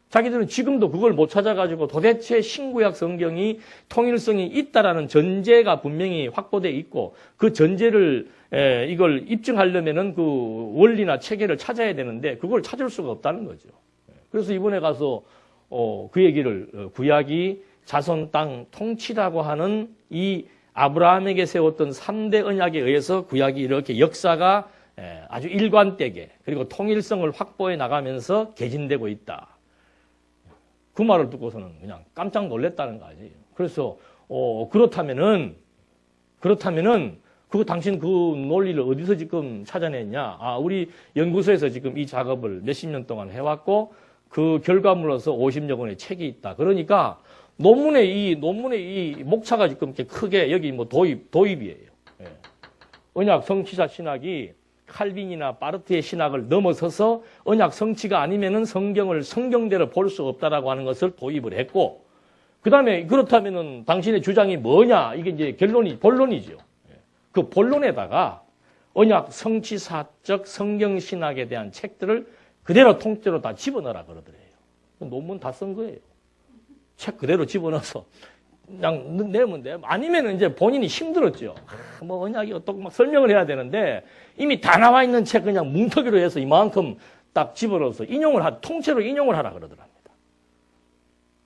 자기들은 지금도 그걸 못 찾아가지고 도대체 신구약 성경이 통일성이 있다라는 전제가 분명히 확보돼 있고 그 전제를 이걸 입증하려면은 그 원리나 체계를 찾아야 되는데 그걸 찾을 수가 없다는 거죠. 그래서 이번에 가서 그 얘기를 구약이 자손 땅 통치라고 하는 이 아브라함에게 세웠던 3대 언약에 의해서 구약이 이렇게 역사가 아주 일관되게 그리고 통일성을 확보해 나가면서 개진되고 있다. 그 말을 듣고서는 그냥 깜짝 놀랐다는 거 아니에요. 그래서 그렇다면은 그거 당신 그 논리를 어디서 지금 찾아냈냐? 우리 연구소에서 지금 이 작업을 몇십 년 동안 해왔고 그 결과물로서 50여 권의 책이 있다. 그러니까 논문의 이 목차가 지금 이렇게 크게 여기 뭐 도입이에요. 예. 언약 성취자 신학이 칼빈이나 바르트의 신학을 넘어서서 언약 성취가 아니면은 성경을 성경대로 볼 수 없다라고 하는 것을 도입을 했고, 그 다음에 그렇다면은 당신의 주장이 뭐냐? 이게 이제 본론이죠. 그 본론에다가 언약 성취사적 성경 신학에 대한 책들을 그대로 통째로 다 집어넣으라 그러더래요. 논문 다 쓴 거예요. 책 그대로 집어넣어서 그냥 내면 돼. 아니면은 이제 본인이 힘들었죠. 뭐 언약이 어떻게 막 설명을 해야 되는데 이미 다 나와 있는 책 그냥 뭉터기로 해서 이만큼 딱 집어넣어서 통째로 인용을 하라 그러더랍니다.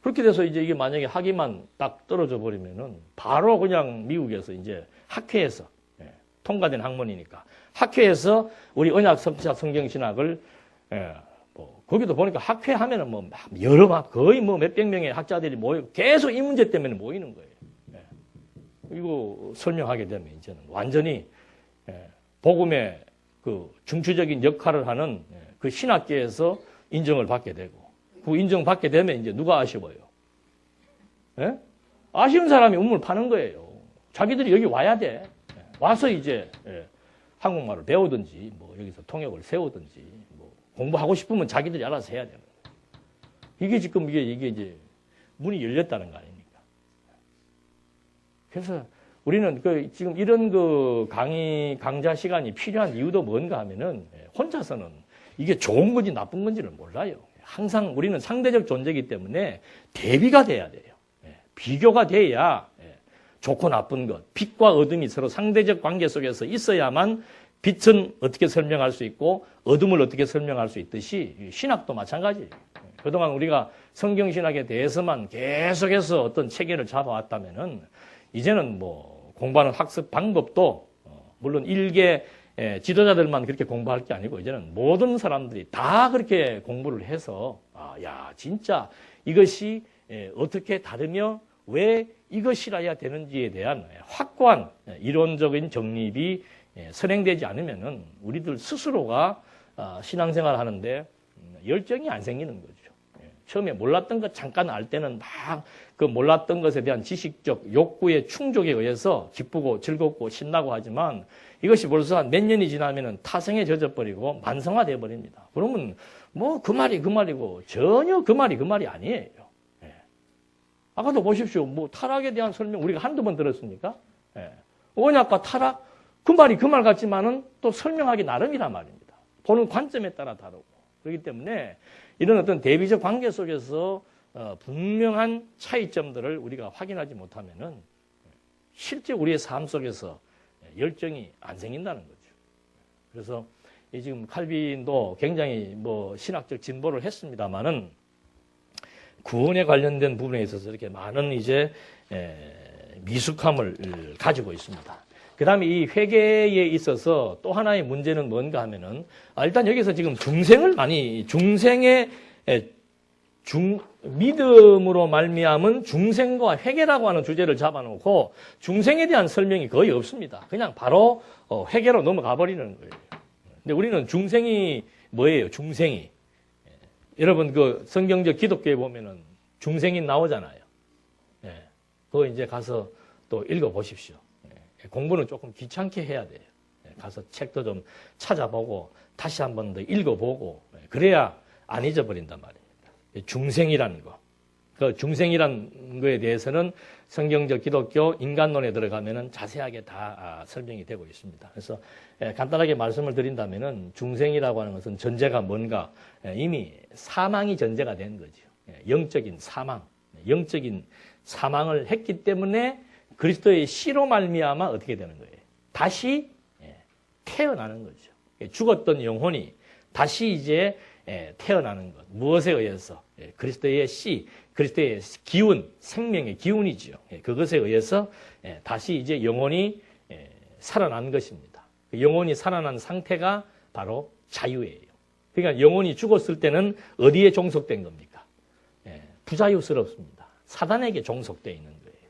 그렇게 돼서 이제 이게 만약에 학위만 딱 떨어져 버리면은 바로 그냥 미국에서 이제 학회에서 통과된 학문이니까 학회에서 우리 언약 성취자 성경 신학을 거기도 보니까 학회 하면은 뭐 거의 뭐 몇백 명의 학자들이 모이고 계속 이 문제 때문에 모이는 거예요. 이거 설명하게 되면 이제는 완전히 복음의 그 중추적인 역할을 하는 그 신학계에서 인정을 받게 되고 그 인정받게 되면 이제 누가 아쉬워요? 아쉬운 사람이 우물 파는 거예요. 자기들이 여기 와야 돼. 와서 이제 한국말을 배우든지 뭐 여기서 통역을 세우든지 뭐 공부하고 싶으면 자기들이 알아서 해야 되는 거예요. 이게 지금 이게 이제 문이 열렸다는 거 아닙니까? 그래서 우리는 지금 이런 강좌 시간이 필요한 이유도 뭔가 하면은 혼자서는 이게 좋은 건지 나쁜 건지를 몰라요. 항상 우리는 상대적 존재이기 때문에 대비가 돼야 돼요. 비교가 돼야 좋고 나쁜 것, 빛과 어둠이 서로 상대적 관계 속에서 있어야만 빛은 어떻게 설명할 수 있고 어둠을 어떻게 설명할 수 있듯이 신학도 마찬가지예요. 그동안 우리가 성경신학에 대해서만 계속해서 어떤 체계를 잡아왔다면은 이제는 뭐 공부하는 학습 방법도 물론 일개 지도자들만 그렇게 공부할 게 아니고 이제는 모든 사람들이 다 그렇게 공부를 해서 진짜 이것이 어떻게 다르며 왜 이것이라야 되는지에 대한 확고한 이론적인 정립이 선행되지 않으면은 우리들 스스로가 신앙생활 하는데 열정이 안 생기는 거죠. 처음에 몰랐던 것 잠깐 알 때는 막 그 몰랐던 것에 대한 지식적 욕구의 충족에 의해서 기쁘고 즐겁고 신나고 하지만 이것이 벌써 한 몇 년이 지나면은 타성에 젖어버리고 만성화되어 버립니다. 그러면 뭐 그 말이 그 말이고 전혀 그 말이 아니에요. 아까도 보십시오. 뭐 타락에 대한 설명 우리가 한두 번 들었습니까? 언약과 타락 그 말이 그 말 같지만은 또 설명하기 나름이란 말입니다. 보는 관점에 따라 다르고 그렇기 때문에 이런 어떤 대비적 관계 속에서 분명한 차이점들을 우리가 확인하지 못하면은 실제 우리의 삶 속에서 열정이 안 생긴다는 거죠. 그래서 지금 칼빈도 굉장히 뭐 신학적 진보를 했습니다만은 구원에 관련된 부분에 있어서 이렇게 많은 이제 미숙함을 가지고 있습니다. 그 다음에 이 회개에 있어서 또 하나의 문제는 뭔가 하면은 일단 여기서 지금 중생의 믿음으로 말미암은 중생과 회개라고 하는 주제를 잡아놓고 중생에 대한 설명이 거의 없습니다. 그냥 바로 회개로 넘어가 버리는 거예요. 근데 우리는 중생이 뭐예요? 중생이. 여러분 그 성경적 기독교에 보면은 중생인 나오잖아요. 그거 이제 가서 또 읽어보십시오. 공부는 조금 귀찮게 해야 돼요. 가서 책도 좀 찾아보고 다시 한 번 더 읽어보고 그래야 안 잊어버린단 말입니다. 중생이라는 거. 그 중생이란 거에 대해서는 성경적 기독교 인간론에 들어가면은 자세하게 다 설명이 되고 있습니다. 그래서 간단하게 말씀을 드린다면은 중생이라고 하는 것은 전제가 뭔가 이미 사망이 전제가 된 거죠. 영적인 사망, 영적인 사망을 했기 때문에 그리스도의 씨로 말미암아 어떻게 되는 거예요? 다시 태어나는 거죠. 죽었던 영혼이 다시 이제 태어나는 것. 무엇에 의해서? 그리스도의 씨, 그리스도의 기운, 생명의 기운이죠. 그것에 의해서 다시 이제 영혼이 살아난 것입니다. 영혼이 살아난 상태가 바로 자유예요. 그러니까 영혼이 죽었을 때는 어디에 종속된 겁니까? 부자유스럽습니다. 사단에게 종속되어 있는 거예요.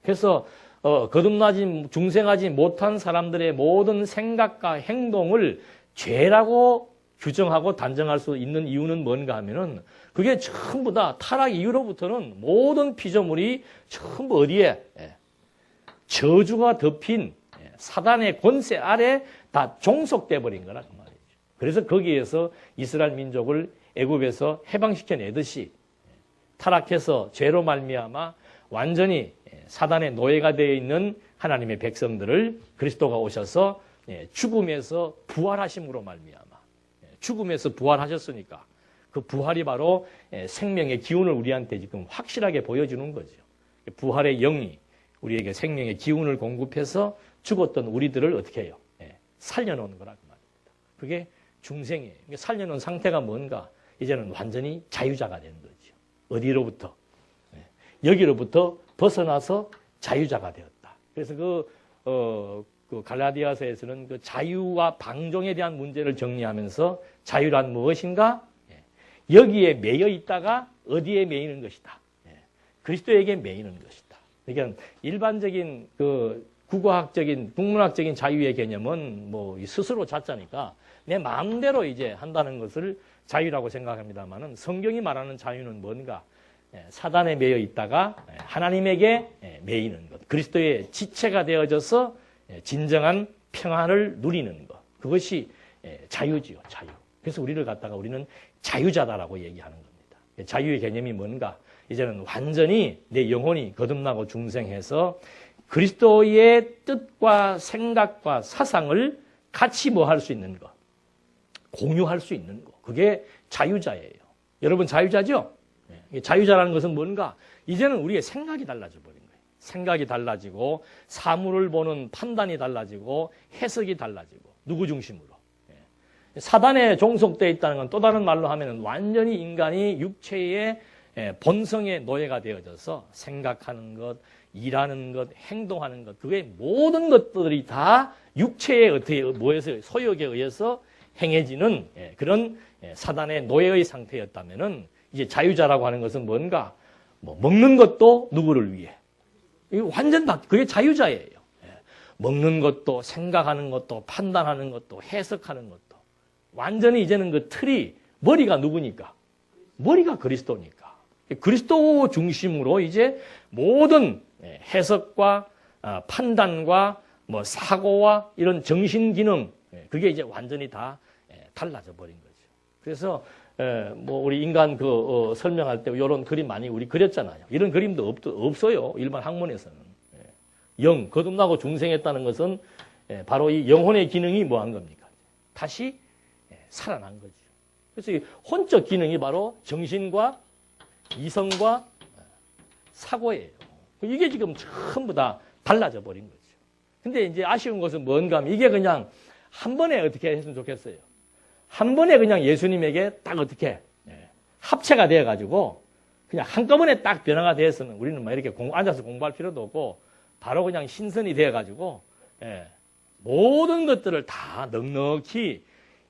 그래서 거듭나지 중생하지 못한 사람들의 모든 생각과 행동을 죄라고 규정하고 단정할 수 있는 이유는 뭔가 하면은 그게 전부 다 타락 이후로부터는 모든 피조물이 전부 어디에 저주가 덮인 사단의 권세 아래 다 종속돼 버린 거라 그 말이죠. 그래서 거기에서 이스라엘 민족을 애굽에서 해방시켜내듯이 타락해서 죄로 말미암아 완전히 사단의 노예가 되어 있는 하나님의 백성들을 그리스도가 오셔서 죽음에서 부활하심으로 말미암아 죽음에서 부활하셨으니까 그 부활이 바로 생명의 기운을 우리한테 지금 확실하게 보여주는 거죠. 부활의 영이 우리에게 생명의 기운을 공급해서 죽었던 우리들을 어떻게 해요? 살려놓은 거라 그 말입니다. 그게 중생이에요. 살려놓은 상태가 뭔가? 이제는 완전히 자유자가 되는 거죠. 어디로부터? 여기로부터 벗어나서 자유자가 되었다. 그래서 그 갈라디아서에서는 그 자유와 방종에 대한 문제를 정리하면서 자유란 무엇인가? 여기에 매여 있다가 어디에 매이는 것이다. 그리스도에게 매이는 것이다. 그러니까 일반적인 그 국어학적인 국문학적인 자유의 개념은 뭐 스스로 자자니까 내 마음대로 이제 한다는 것을 자유라고 생각합니다만은 성경이 말하는 자유는 뭔가? 사단에 매여 있다가 하나님에게 매이는 것. 그리스도의 지체가 되어져서 진정한 평안을 누리는 것. 그것이 자유지요, 자유. 그래서 우리를 갖다가 우리는 자유자다라고 얘기하는 겁니다. 자유의 개념이 뭔가? 이제는 완전히 내 영혼이 거듭나고 중생해서 그리스도의 뜻과 생각과 사상을 같이 뭐 할 수 있는 것. 공유할 수 있는 것. 그게 자유자예요. 여러분 자유자죠? 자유자라는 것은 뭔가? 이제는 우리의 생각이 달라져 버린 거예요. 생각이 달라지고 사물을 보는 판단이 달라지고 해석이 달라지고 누구 중심으로? 사단에 종속되어 있다는 건 또 다른 말로 하면 완전히 인간이 육체의 본성의 노예가 되어져서 생각하는 것, 일하는 것, 행동하는 것, 그게 모든 것들이 다 육체의 어떻게 뭐에서 소욕에 의해서 행해지는 그런 사단의 노예의 상태였다면은 이제 자유자라고 하는 것은 뭔가? 뭐 먹는 것도 누구를 위해? 이거 완전 그게 자유자예요. 먹는 것도 생각하는 것도 판단하는 것도 해석하는 것도 완전히 이제는 그 틀이 머리가 누구니까? 머리가 그리스도니까. 그리스도 중심으로 이제 모든 해석과 판단과 뭐 사고와 이런 정신 기능 그게 이제 완전히 다 달라져 버린 거죠. 그래서 뭐 우리 인간 설명할 때 이런 그림 많이 우리 그렸잖아요. 이런 그림도 없어요. 일반 학문에서는. 영 거듭나고 중생했다는 것은 바로 이 영혼의 기능이 뭐 한 겁니까? 다시 살아난 거죠. 그래서 이 혼적 기능이 바로 정신과 이성과 사고예요. 이게 지금 전부 다 달라져 버린 거죠. 근데 이제 아쉬운 것은 뭔가 하면 이게 그냥 한 번에 어떻게 했으면 좋겠어요. 한 번에 그냥 예수님에게 딱 어떻게 합체가 되어가지고 그냥 한꺼번에 딱 변화가 되었으면 우리는 막 이렇게 앉아서 공부할 필요도 없고 바로 그냥 신선이 되어가지고 모든 것들을 다 넉넉히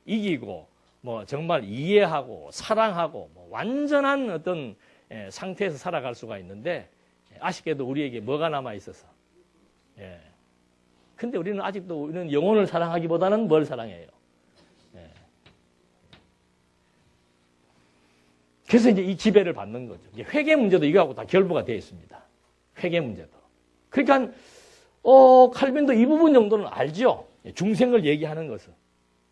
이기고 뭐 정말 이해하고 사랑하고 뭐 완전한 어떤 상태에서 살아갈 수가 있는데 아쉽게도 우리에게 뭐가 남아 있어서 근데 우리는 아직도 우리는 영혼을 사랑하기보다는 뭘 사랑해요? 그래서 이제 이 지배를 받는 거죠. 이제 회계 문제도 이거하고 다 결부가 되어 있습니다. 회계 문제도. 그러니까 칼빈도 이 부분 정도는 알죠. 중생을 얘기하는 것은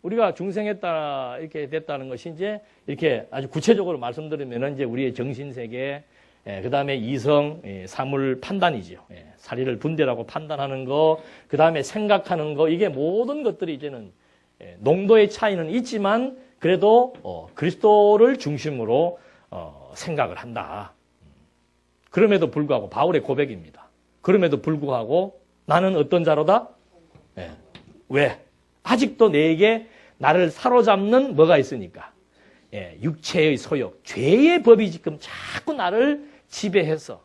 우리가 중생했다 이렇게 됐다는 것이 이제 이렇게 아주 구체적으로 말씀드리면 이제 우리의 정신 세계, 그 다음에 이성, 사물 판단이죠. 사리를 분별하고 판단하는 거, 그 다음에 생각하는 거, 이게 모든 것들이 이제는 농도의 차이는 있지만 그래도 그리스도를 중심으로 생각을 한다. 그럼에도 불구하고 바울의 고백입니다. 그럼에도 불구하고 나는 어떤 자로다? 왜? 아직도 내게 나를 사로잡는 뭐가 있으니까? 육체의 소욕, 죄의 법이 지금 자꾸 나를 지배해서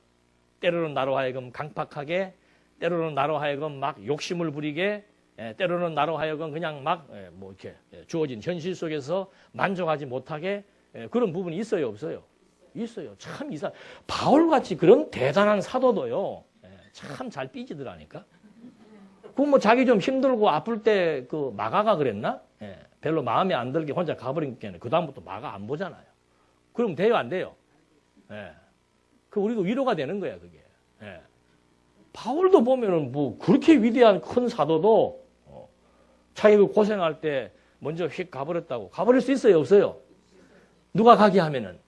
때로는 나로 하여금 강팍하게, 때로는 나로 하여금 막 욕심을 부리게, 때로는 나로 하여금 그냥 막 뭐 이렇게 주어진 현실 속에서 만족하지 못하게 그런 부분이 있어요, 없어요? 있어요. 참 바울같이 그런 대단한 사도도요, 참 잘 삐지더라니까. 그 뭐 자기 좀 힘들고 아플 때 그 마가가 그랬나? 별로 마음에 안 들게 혼자 가버린 게 그 다음부터 마가 안 보잖아요. 그럼 돼요, 안 돼요? 그 우리도 위로가 되는 거야, 그게. 바울도 보면은 뭐 그렇게 위대한 큰 사도도 자기가 고생할 때 먼저 휙 가버렸다고. 가버릴 수 있어요, 없어요? 누가 가게 하면은.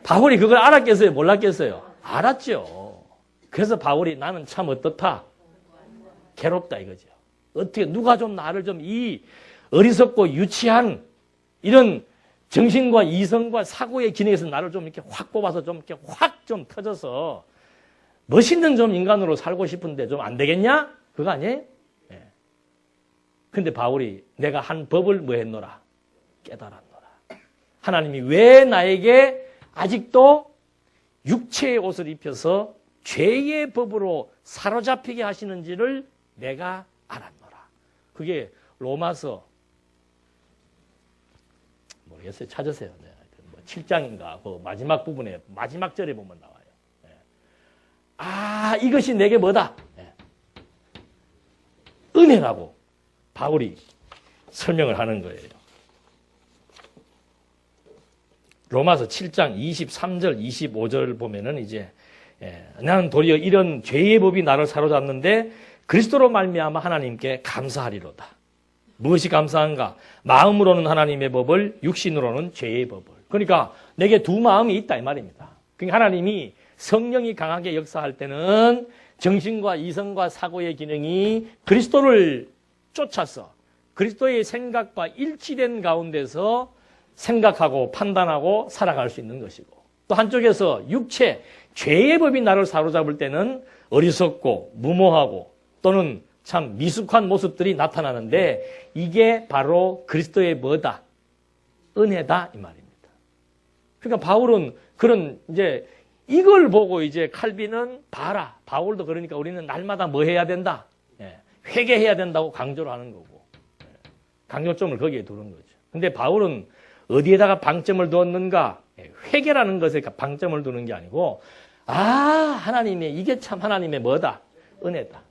바울이 그걸 알았겠어요, 몰랐겠어요? 알았죠. 그래서 바울이 나는 참 어떻다? 괴롭다 이거죠. 어떻게 누가 좀 나를 좀 이 어리석고 유치한 이런 정신과 이성과 사고의 기능에서 나를 좀 이렇게 확 뽑아서 좀 이렇게 확 좀 터져서 멋있는 좀 인간으로 살고 싶은데 좀 안 되겠냐? 그거 아니에요? 근데 바울이 내가 한 법을 뭐 했노라? 깨달았노라. 하나님이 왜 나에게 아직도 육체의 옷을 입혀서 죄의 법으로 사로잡히게 하시는지를 내가 알았노라. 그게 로마서 모르겠어요. 찾으세요. 네. 7장인가 그 마지막 부분에 마지막 절에 보면 나와요. 아, 이것이 내게 뭐다? 은혜라고 바울이 설명을 하는 거예요. 로마서 7장 23절, 25절 보면은 이제 나는 도리어 이런 죄의 법이 나를 사로잡는데 그리스도로 말미암아 하나님께 감사하리로다. 무엇이 감사한가? 마음으로는 하나님의 법을, 육신으로는 죄의 법을. 그러니까 내게 두 마음이 있다 이 말입니다. 그러니까 하나님이 성령이 강하게 역사할 때는 정신과 이성과 사고의 기능이 그리스도를 쫓아서 그리스도의 생각과 일치된 가운데서 생각하고 판단하고 살아갈 수 있는 것이고, 또 한쪽에서 육체, 죄의 법이 나를 사로잡을 때는 어리석고 무모하고 또는 참 미숙한 모습들이 나타나는데 이게 바로 그리스도의 뭐다? 은혜다 이 말입니다. 그러니까 바울은 그런 이제 이걸 보고 이제 칼빈은 봐라. 바울도 그러니까 우리는 날마다 뭐 해야 된다? 회개해야 된다고 강조를 하는 거고. 강조점을 거기에 두는 거죠. 근데 바울은 어디에다가 방점을 두었는가? 회개라는 것에 방점을 두는 게 아니고, 아, 하나님의, 이게 참 하나님의 뭐다? 은혜다.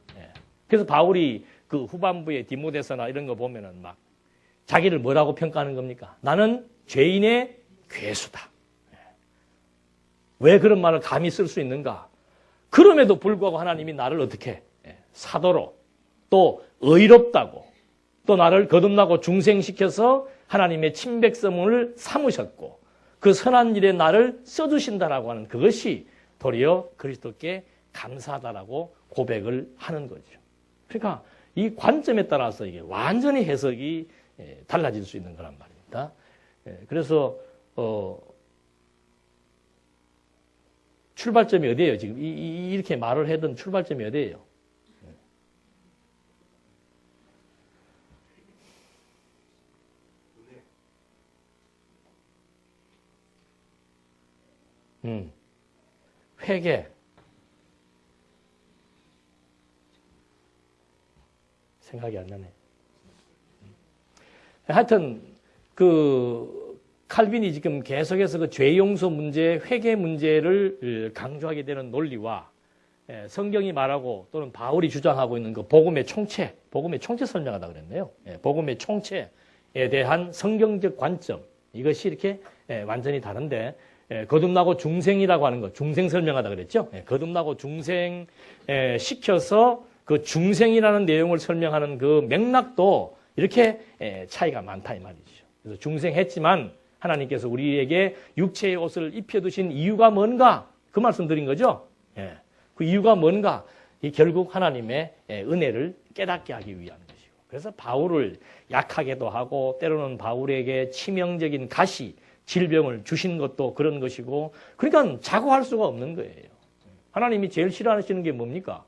그래서 바울이 그 후반부에 디모데서나 이런 거 보면은 막 자기를 뭐라고 평가하는 겁니까? 나는 죄인의 괴수다. 왜 그런 말을 감히 쓸 수 있는가? 그럼에도 불구하고 하나님이 나를 어떻게 사도로 또 의롭다고 또 나를 거듭나고 중생시켜서 하나님의 친백성을 삼으셨고 그 선한 일에 나를 써주신다라고 하는 그것이 도리어 그리스도께 감사하다라고 고백을 하는 거죠. 그러니까 이 관점에 따라서 이게 완전히 해석이 달라질 수 있는 거란 말입니다. 그래서 출발점이 어디예요? 지금 이렇게 말을 하던 출발점이 어디예요? 회개. 생각이 안 나네. 하여튼 그 칼빈이 지금 계속해서 그 죄 용서 문제, 회개 문제를 강조하게 되는 논리와 성경이 말하고 또는 바울이 주장하고 있는 그 복음의 총체 설명하다 그랬네요. 복음의 총체에 대한 성경적 관점, 이것이 이렇게 완전히 다른데, 거듭나고 중생이라고 하는 것, 중생 설명하다 그랬죠. 거듭나고 중생 시켜서 그 중생이라는 내용을 설명하는 그 맥락도 이렇게 차이가 많다 이 말이죠. 그래서 중생했지만 하나님께서 우리에게 육체의 옷을 입혀두신 이유가 뭔가? 그 말씀 드린 거죠. 예. 그 이유가 뭔가? 결국 하나님의 은혜를 깨닫게 하기 위한 것이고. 그래서 바울을 약하게도 하고 때로는 바울에게 치명적인 가시, 질병을 주신 것도 그런 것이고, 그러니까 자고할 수가 없는 거예요. 하나님이 제일 싫어하시는 게 뭡니까?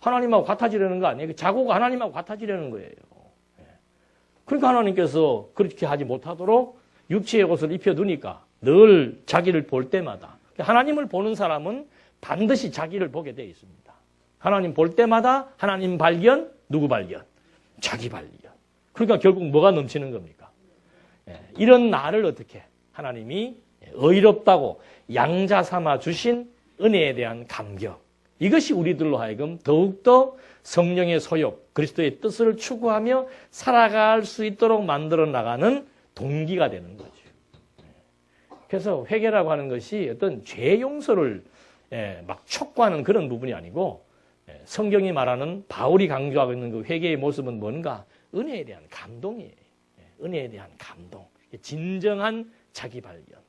하나님하고 같아지려는 거 아니에요. 자고가 하나님하고 같아지려는 거예요. 그러니까 하나님께서 그렇게 하지 못하도록 육체의 옷을 입혀두니까 늘 자기를 볼 때마다, 하나님을 보는 사람은 반드시 자기를 보게 되어 있습니다. 하나님 볼 때마다 하나님 발견, 누구 발견? 자기 발견. 그러니까 결국 뭐가 넘치는 겁니까? 이런 나를 어떻게 하나님이 의롭다고 양자 삼아 주신 은혜에 대한 감격. 이것이 우리들로 하여금 더욱더 성령의 소욕, 그리스도의 뜻을 추구하며 살아갈 수 있도록 만들어 나가는 동기가 되는 거죠. 그래서 회개라고 하는 것이 어떤 죄 용서를 막 촉구하는 그런 부분이 아니고, 성경이 말하는 바울이 강조하고 있는 그 회개의 모습은 뭔가? 은혜에 대한 감동이에요. 은혜에 대한 감동. 진정한 자기 발견.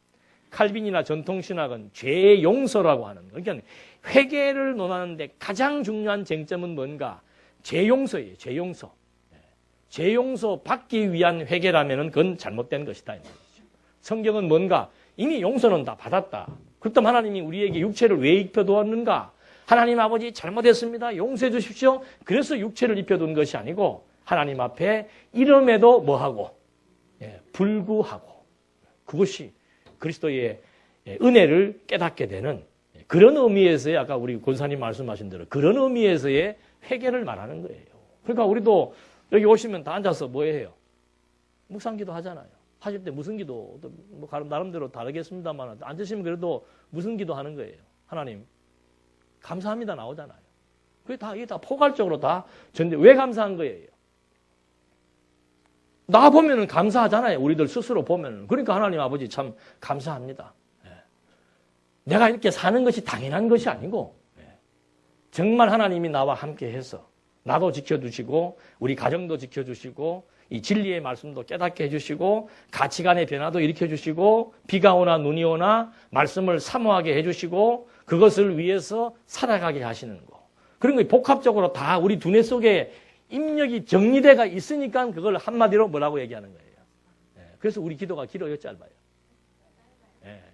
칼빈이나 전통신학은 죄 용서라고 하는 거. 그러니까 회개를 논하는데 가장 중요한 쟁점은 뭔가? 죄 용서예요. 죄 용서. 죄 용서 받기 위한 회개라면 그건 잘못된 것이다. 성경은 뭔가? 이미 용서는 다 받았다. 그렇다면 하나님이 우리에게 육체를 왜 입혀두었는가? 하나님 아버지 잘못했습니다. 용서해 주십시오. 그래서 육체를 입혀둔 것이 아니고 하나님 앞에 이름에도 뭐하고? 불구하고. 그것이 그리스도의 은혜를 깨닫게 되는 그런 의미에서의, 아까 우리 권사님 말씀하신 대로 그런 의미에서의 회개를 말하는 거예요. 그러니까 우리도 여기 오시면 다 앉아서 뭐 해요? 묵상기도 하잖아요. 하실 때 무슨 기도, 뭐 나름대로 다르겠습니다만 앉으시면 그래도 무슨 기도 하는 거예요? 하나님 감사합니다 나오잖아요. 이게 다 포괄적으로 다 전데 왜 감사한 거예요? 나 보면은 감사하잖아요. 우리들 스스로 보면은. 그러니까 하나님 아버지 참 감사합니다. 내가 이렇게 사는 것이 당연한 것이 아니고, 정말 하나님이 나와 함께 해서 나도 지켜주시고 우리 가정도 지켜주시고 이 진리의 말씀도 깨닫게 해주시고 가치관의 변화도 일으켜주시고 비가 오나 눈이 오나 말씀을 사모하게 해주시고 그것을 위해서 살아가게 하시는 거. 그런 거 복합적으로 다 우리 두뇌 속에 입력이 정리돼가 있으니까 그걸 한마디로 뭐라고 얘기하는 거예요. 그래서 우리 기도가 길어요, 짧아요?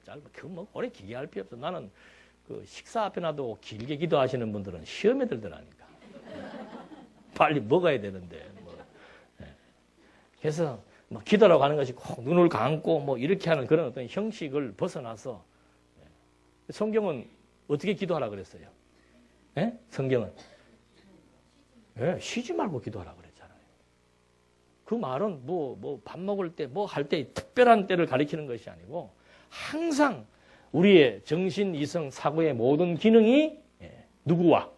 짧아. 그 뭐 오래 길게 할 필요 없어. 나는 그 식사 앞에 놔도 길게 기도하시는 분들은 시험에 들더라니까. 빨리 먹어야 되는데. 그래서 뭐 기도라고 하는 것이 꼭 눈을 감고 뭐 이렇게 하는 그런 어떤 형식을 벗어나서 성경은 어떻게 기도하라 그랬어요? 성경은 쉬지 말고 기도하라 그랬잖아요. 그 말은 뭐 밥 먹을 때 뭐 할 때 특별한 때를 가리키는 것이 아니고 항상 우리의 정신, 이성, 사고의 모든 기능이 누구와?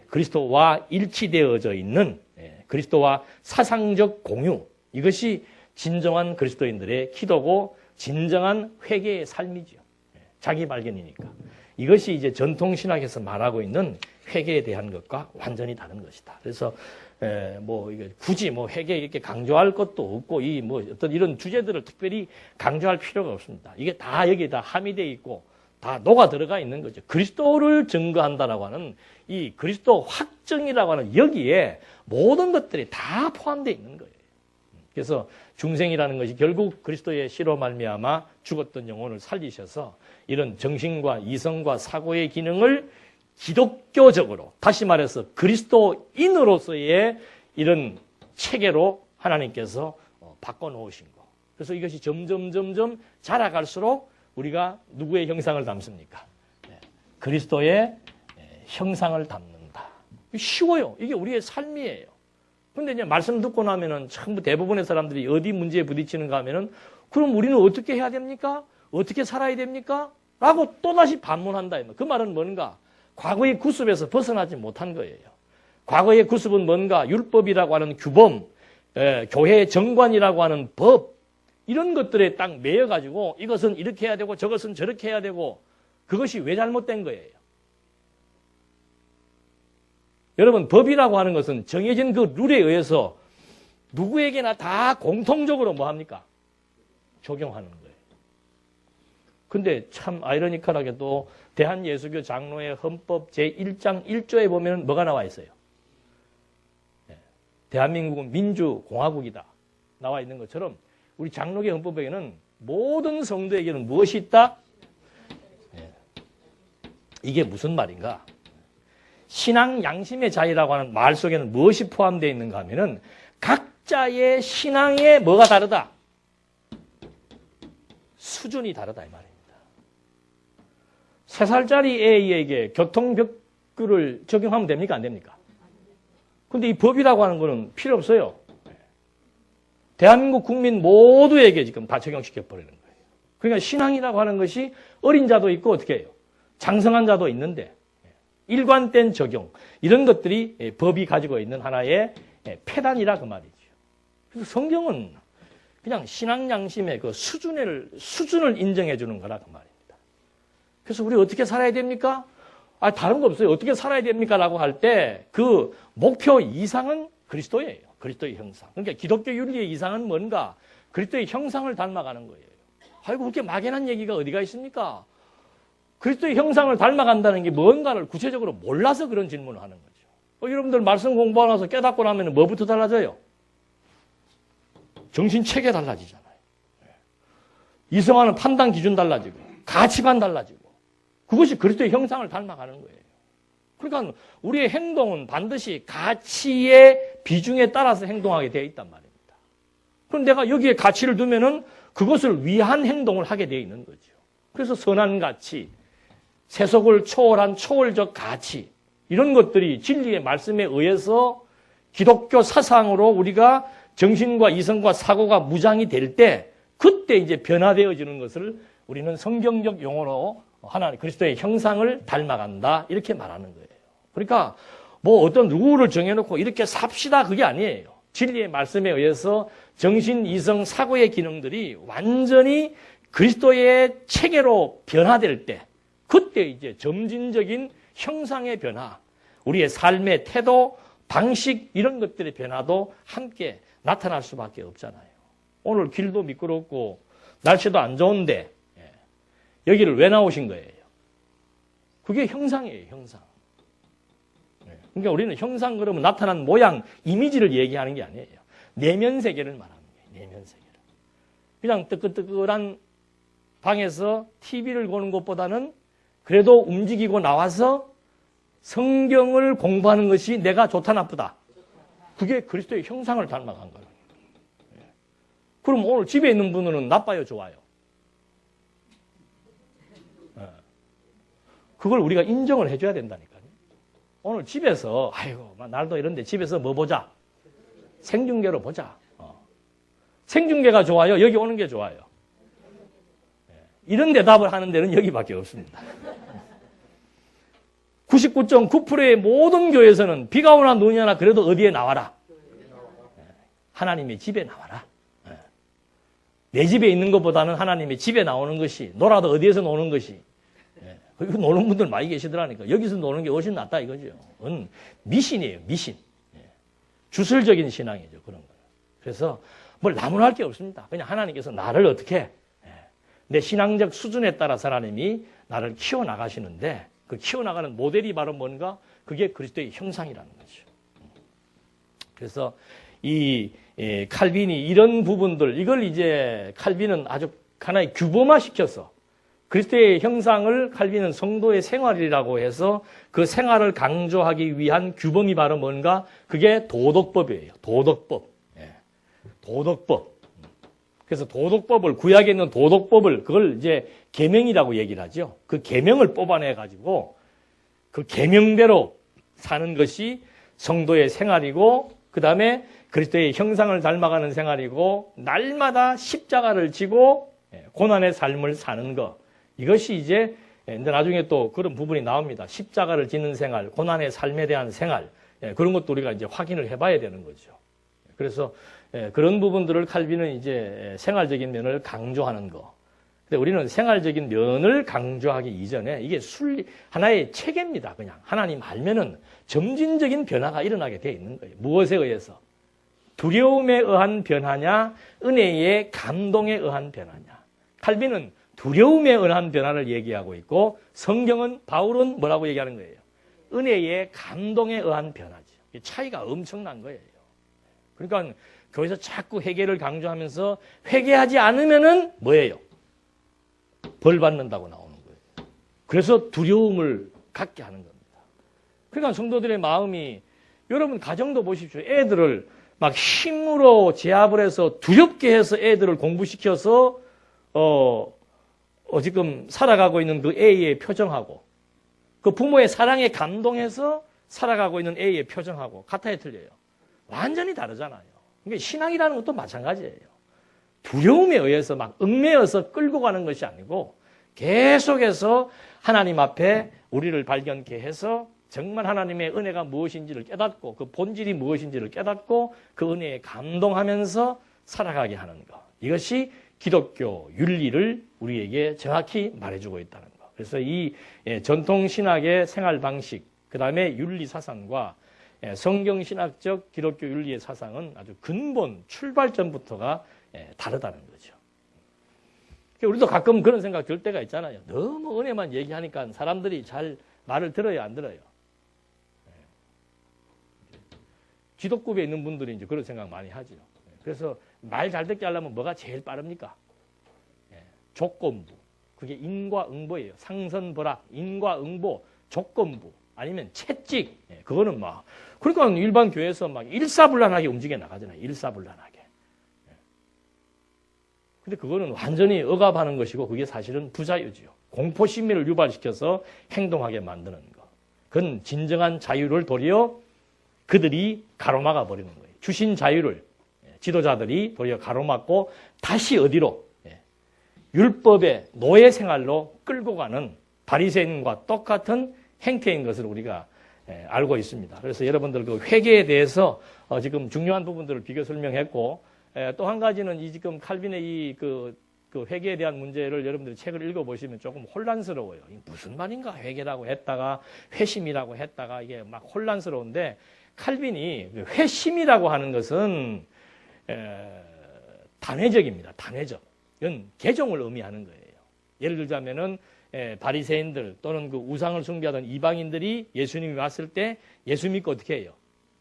그리스도와 일치되어져 있는 그리스도와 사상적 공유. 이것이 진정한 그리스도인들의 기도고 진정한 회개의 삶이죠. 자기 발견이니까. 이것이 이제 전통신학에서 말하고 있는 회개에 대한 것과 완전히 다른 것이다. 그래서 뭐 이게 굳이 뭐 회개 이렇게 강조할 것도 없고 이 뭐 어떤 이런 주제들을 특별히 강조할 필요가 없습니다. 이게 다 여기에 다 함의되어 있고 다 녹아 들어가 있는 거죠. 그리스도를 증거한다라고 하는 이 그리스도 확증이라고 하는 여기에 모든 것들이 다 포함되어 있는 거예요. 그래서 중생이라는 것이 결국 그리스도의 시로 말미암아 죽었던 영혼을 살리셔서 이런 정신과 이성과 사고의 기능을 기독교적으로, 다시 말해서 그리스도인으로서의 이런 체계로 하나님께서 바꿔놓으신 거. 그래서 이것이 점점 자라갈수록 우리가 누구의 형상을 담습니까? 그리스도의 형상을 담는다. 쉬워요. 이게 우리의 삶이에요. 근데 이제 말씀 듣고 나면은 전부 대부분의 사람들이 어디 문제에 부딪히는가 하면은 그럼 우리는 어떻게 해야 됩니까? 어떻게 살아야 됩니까? 라고 또다시 반문한다. 그 말은 뭔가? 과거의 구습에서 벗어나지 못한 거예요. 과거의 구습은 뭔가? 율법이라고 하는 규범, 교회 정관이라고 하는 법, 이런 것들에 딱 매여가지고 이것은 이렇게 해야 되고 저것은 저렇게 해야 되고 그것이 왜 잘못된 거예요? 여러분, 법이라고 하는 것은 정해진 그 룰에 의해서 누구에게나 다 공통적으로 뭐 합니까? 적용하는 거예요. 근데 참 아이러니컬하게도 대한예수교 장로의 헌법 제1장 1조에 보면 뭐가 나와 있어요? 대한민국은 민주공화국이다. 나와 있는 것처럼 우리 장로교 헌법에는 모든 성도에게는 무엇이 있다? 이게 무슨 말인가? 신앙 양심의 자유라고 하는 말 속에는 무엇이 포함되어 있는가 하면은 각자의 신앙의 뭐가 다르다? 수준이 다르다 이 말입니다. 3살짜리 애에게 교통법규를 적용하면 됩니까? 안 됩니까? 근데 이 법이라고 하는 거는 필요 없어요. 대한민국 국민 모두에게 지금 다 적용시켜 버리는 거예요. 그러니까 신앙이라고 하는 것이 어린 자도 있고 어떻게 해요? 장성한 자도 있는데 일관된 적용 이런 것들이 법이 가지고 있는 하나의 폐단이라 그 말이죠. 그래서 성경은 그냥 신앙 양심의 그 수준을 인정해 주는 거라 그 말입니다. 그래서 우리 어떻게 살아야 됩니까? 다른 거 없어요. 어떻게 살아야 됩니까? 라고 할 때 그 목표 이상은 그리스도예요. 그리스도의 형상. 그러니까 기독교 윤리의 이상은 뭔가? 그리스도의 형상을 닮아가는 거예요. 아이고 그렇게 막연한 얘기가 어디가 있습니까? 그리스도의 형상을 닮아간다는 게 뭔가를 구체적으로 몰라서 그런 질문을 하는 거죠. 여러분들 말씀 공부하고 나서 깨닫고 나면 뭐부터 달라져요? 정신체계 달라지잖아요. 이성하는 판단 기준 달라지고 가치관 달라지고 그것이 그리스도의 형상을 닮아가는 거예요. 그러니까 우리의 행동은 반드시 가치의 비중에 따라서 행동하게 되어 있단 말입니다. 그럼 내가 여기에 가치를 두면은 그것을 위한 행동을 하게 되어 있는 거죠. 그래서 선한 가치, 세속을 초월한 초월적 가치 이런 것들이 진리의 말씀에 의해서 기독교 사상으로 우리가 정신과 이성과 사고가 무장이 될 때 그때 이제 변화되어지는 것을 우리는 성경적 용어로 하나님 그리스도의 형상을 닮아간다 이렇게 말하는 거예요. 그러니까 뭐 어떤 룰을 정해놓고 이렇게 삽시다 그게 아니에요. 진리의 말씀에 의해서 정신, 이성, 사고의 기능들이 완전히 그리스도의 체계로 변화될 때 그때 이제 점진적인 형상의 변화, 우리의 삶의 태도, 방식 이런 것들의 변화도 함께 나타날 수밖에 없잖아요. 오늘 길도 미끄럽고 날씨도 안 좋은데 여기를 왜 나오신 거예요? 그게 형상이에요, 형상. 그러니까 우리는 형상 그러면 나타난 모양, 이미지를 얘기하는 게 아니에요. 내면 세계를 말하는 거예요, 내면 세계를. 그냥 뜨끈뜨끈한 방에서 TV를 보는 것보다는 그래도 움직이고 나와서 성경을 공부하는 것이 내가 좋다 나쁘다. 그게 그리스도의 형상을 닮아간 거예요. 그럼 오늘 집에 있는 분은 나빠요, 좋아요? 그걸 우리가 인정을 해줘야 된다니까요. 오늘 집에서 아이고 날도 이런데 집에서 뭐 보자? 생중계로 보자. 생중계가 좋아요? 여기 오는 게 좋아요? 이런 대답을 하는 데는 여기밖에 없습니다. 99.9%의 모든 교회에서는 비가 오나 눈이 오나 그래도 어디에 나와라? 하나님의 집에 나와라. 내 집에 있는 것보다는 하나님의 집에 나오는 것이 놀아도 어디에서 노는 것이 이거 노는 분들 많이 계시더라니까. 여기서 노는 게 훨씬 낫다 이거죠. 그건 미신이에요, 미신. 주술적인 신앙이죠, 그런 거. 그래서 뭘 나무랄 게 없습니다. 그냥 하나님께서 나를 어떻게 내 신앙적 수준에 따라서 하나님이 나를 키워나가시는데 그 키워나가는 모델이 바로 뭔가? 그게 그리스도의 형상이라는 거죠. 그래서 이 칼빈이 이런 부분들 이걸 이제 칼빈은 아주 하나의 규범화시켜서 그리스도의 형상을 칼빈은 성도의 생활이라고 해서 그 생활을 강조하기 위한 규범이 바로 뭔가? 그게 도덕법이에요. 도덕법. 도덕법. 그래서 도덕법을 구약에 있는 도덕법을 그걸 이제 계명이라고 얘기를 하죠. 그 계명을 뽑아내 가지고 그 계명대로 사는 것이 성도의 생활이고 그다음에 그리스도의 형상을 닮아가는 생활이고 날마다 십자가를 지고 고난의 삶을 사는 것. 이것이 이제 나중에 또 그런 부분이 나옵니다. 십자가를 지는 생활, 고난의 삶에 대한 생활. 그런 것도 우리가 이제 확인을 해봐야 되는 거죠. 그래서 그런 부분들을 칼빈은 이제 생활적인 면을 강조하는 거. 근데 우리는 생활적인 면을 강조하기 이전에 이게 하나의 체계입니다. 그냥 하나님 알면은 점진적인 변화가 일어나게 되어 있는 거예요. 무엇에 의해서? 두려움에 의한 변화냐, 은혜의 감동에 의한 변화냐. 칼빈은 두려움에 의한 변화를 얘기하고 있고 성경은 바울은 뭐라고 얘기하는 거예요? 은혜의 감동에 의한 변화죠. 차이가 엄청난 거예요. 그러니까 교회에서 자꾸 회개를 강조하면서 회개하지 않으면은 뭐예요? 벌 받는다고 나오는 거예요. 그래서 두려움을 갖게 하는 겁니다. 그러니까 성도들의 마음이 여러분 가정도 보십시오. 애들을 막 힘으로 제압을 해서 두렵게 해서 애들을 공부시켜서 지금 살아가고 있는 그 A의 표정하고 그 부모의 사랑에 감동해서 살아가고 있는 A의 표정하고 같아요, 틀려요? 완전히 다르잖아요. 그러니까 신앙이라는 것도 마찬가지예요. 두려움에 의해서 막 얽매여서 끌고 가는 것이 아니고 계속해서 하나님 앞에 우리를 발견케 해서 정말 하나님의 은혜가 무엇인지를 깨닫고 그 본질이 무엇인지를 깨닫고 그 은혜에 감동하면서 살아가게 하는 것. 이것이 기독교 윤리를 우리에게 정확히 말해주고 있다는 것. 그래서 이 전통신학의 생활 방식, 그 다음에 윤리 사상과 성경신학적 기독교 윤리의 사상은 아주 근본 출발점부터가 다르다는 거죠. 우리도 가끔 그런 생각 들 때가 있잖아요. 너무 은혜만 얘기하니까 사람들이 잘 말을 들어요, 안 들어요? 기독급에 있는 분들이 이제 그런 생각 많이 하죠. 그래서 말 잘 듣게 하려면 뭐가 제일 빠릅니까? 조건부. 그게 인과응보예요. 상선벌악, 인과응보, 조건부. 아니면 채찍. 그거는 막. 그러니까 일반 교회에서 막 일사불란하게 움직여 나가잖아요. 일사불란하게. 근데 그거는 완전히 억압하는 것이고 그게 사실은 부자유지요. 공포심리를 유발시켜서 행동하게 만드는 것. 그건 진정한 자유를 도리어 그들이 가로막아 버리는 거예요. 주신 자유를 지도자들이 도리어 가로막고 다시 어디로? 율법의 노예 생활로 끌고 가는 바리새인과 똑같은 행태인 것을 우리가 알고 있습니다. 그래서 여러분들 그 회개에 대해서 지금 중요한 부분들을 비교 설명했고 또 한 가지는 이 지금 칼빈의 이 그 회개에 대한 문제를 여러분들이 책을 읽어보시면 조금 혼란스러워요. 무슨 말인가? 회개라고 했다가 회심이라고 했다가 이게 막 혼란스러운데 칼빈이 회심이라고 하는 것은 단회적입니다. 단회적. 이건 개종을 의미하는 거예요. 예를 들자면은 바리새인들 또는 그 우상을 숭배하던 이방인들이 예수님이 왔을 때 예수 믿고 어떻게 해요?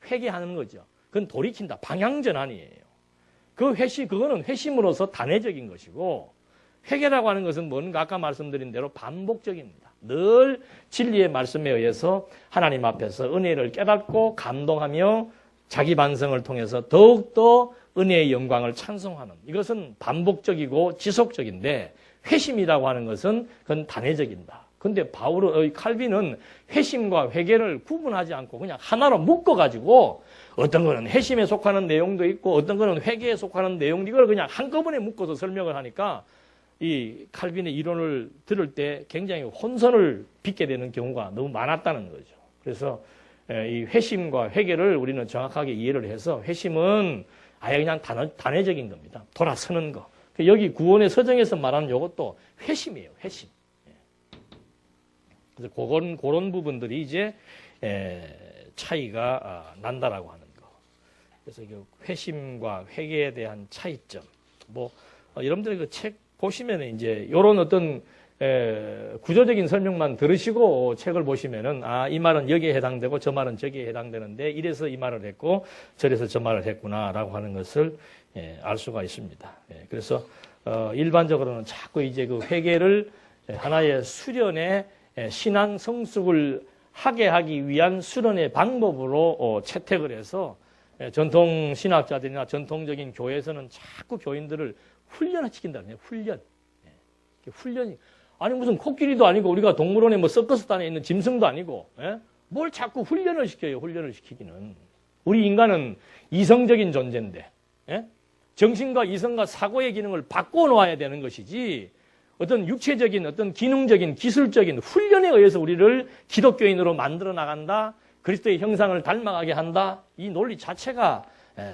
회개하는 거죠. 그건 돌이킨다. 방향전환이에요. 그 그거는 회심으로서 단회적인 것이고 회개라고 하는 것은 뭔가 아까 말씀드린 대로 반복적입니다. 늘 진리의 말씀에 의해서 하나님 앞에서 은혜를 깨닫고 감동하며 자기 반성을 통해서 더욱더 은혜의 영광을 찬송하는 이것은 반복적이고 지속적인데 회심이라고 하는 것은 그건 단회적이다. 근데 칼빈은 회심과 회개를 구분하지 않고 그냥 하나로 묶어가지고 어떤 거는 회심에 속하는 내용도 있고 어떤 거는 회개에 속하는 내용도 이걸 그냥 한꺼번에 묶어서 설명을 하니까 이 칼빈의 이론을 들을 때 굉장히 혼선을 빚게 되는 경우가 너무 많았다는 거죠. 그래서 이 회심과 회개를 우리는 정확하게 이해를 해서 회심은 아예 그냥 단회적인 겁니다. 돌아서는 거. 여기 구원의 서정에서 말하는 이것도 회심이에요. 회심. 그래서 그런 부분들이 이제 차이가 난다라고 하는 거. 그래서 회심과 회개에 대한 차이점. 여러분들이 그 책 보시면 이제 이런 어떤 구조적인 설명만 들으시고 책을 보시면은 이 말은 여기에 해당되고 저 말은 저기에 해당되는데 이래서 이 말을 했고 저래서 저 말을 했구나라고 하는 것을 알 수가 있습니다. 그래서 일반적으로는 자꾸 이제 그 회개를 하나의 수련의 신앙 성숙을 하게 하기 위한 수련의 방법으로 채택을 해서 전통 신학자들이나 전통적인 교회에서는 자꾸 교인들을 훈련을 시킨다는 거예요. 훈련이 아니 무슨 코끼리도 아니고 우리가 동물원에 서커스단에 있는 짐승도 아니고 뭘 자꾸 훈련을 시켜요. 훈련을 시키기는 우리 인간은 이성적인 존재인데 정신과 이성과 사고의 기능을 바꿔 놓아야 되는 것이지 어떤 육체적인 어떤 기능적인 기술적인 훈련에 의해서 우리를 기독교인으로 만들어 나간다. 그리스도의 형상을 닮아가게 한다. 이 논리 자체가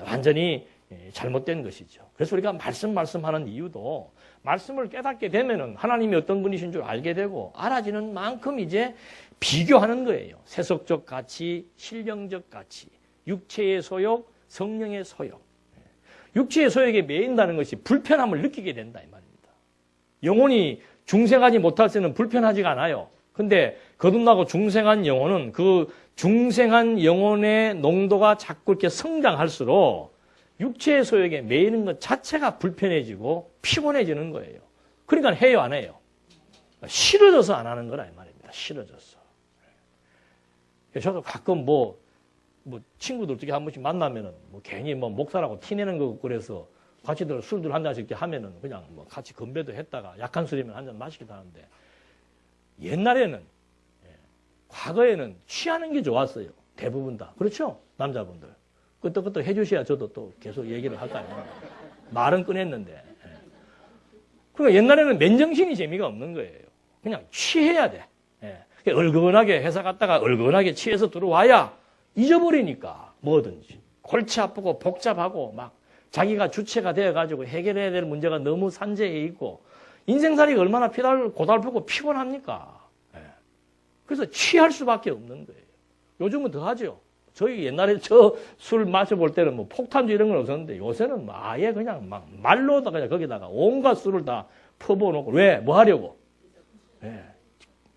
완전히 잘못된 것이죠. 그래서 우리가 말씀하는 이유도 말씀을 깨닫게 되면은 하나님이 어떤 분이신 줄 알게 되고 알아지는 만큼 이제 비교하는 거예요. 세속적 가치, 신령적 가치, 육체의 소욕, 성령의 소욕. 육체의 소욕에 매인다는 것이 불편함을 느끼게 된다 이 말입니다. 영혼이 중생하지 못할 때는 불편하지가 않아요. 근데 거듭나고 중생한 영혼은 그 중생한 영혼의 농도가 자꾸 이렇게 성장할수록 육체의 소욕에 매이는 것 자체가 불편해지고 피곤해지는 거예요. 그러니까 해요, 안 해요? 싫어져서 안 하는 거라 이 말입니다. 싫어져서. 저도 가끔 뭐 친구들 어떻게 한 번씩 만나면은 뭐 괜히 뭐 목사라고 티내는 거 그래서 같이들 술들 한 잔씩 이렇게 하면은 그냥 뭐 같이 건배도 했다가 약한 술이면 한 잔 마시기도 하는데 옛날에는 과거에는 취하는 게 좋았어요. 대부분 다. 그렇죠? 남자분들. 끄떡끄떡 해주셔야 저도 또 계속 얘기를 할까요? 말은 꺼냈는데. 그러니까 옛날에는 맨정신이 재미가 없는 거예요. 그냥 취해야 돼. 얼큰하게 회사 갔다가 얼큰하게 취해서 들어와야 잊어버리니까 뭐든지. 골치 아프고 복잡하고 막 자기가 주체가 되어가지고 해결해야 될 문제가 너무 산재해 있고 인생살이가 얼마나 고달프고 피곤합니까? 그래서 취할 수밖에 없는 거예요. 요즘은 더 하죠. 저희 옛날에 저 술 마셔볼 때는 뭐 폭탄주 이런 건 없었는데 요새는 뭐 아예 그냥 막 말로다 그냥 거기다가 온갖 술을 다 퍼부어놓고 왜? 뭐 하려고?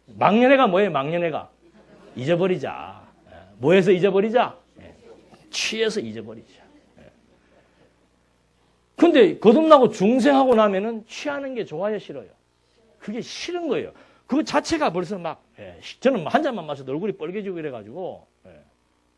망년회가 뭐예요? 망년회가? 잊어버리자. 뭐해서 잊어버리자? 취해서 잊어버리자. 근데 거듭나고 중생하고 나면은 취하는 게 좋아요, 싫어요? 그게 싫은 거예요. 그 자체가 벌써 막, 저는 한 잔만 마셔도 얼굴이 빨개지고 이래가지고,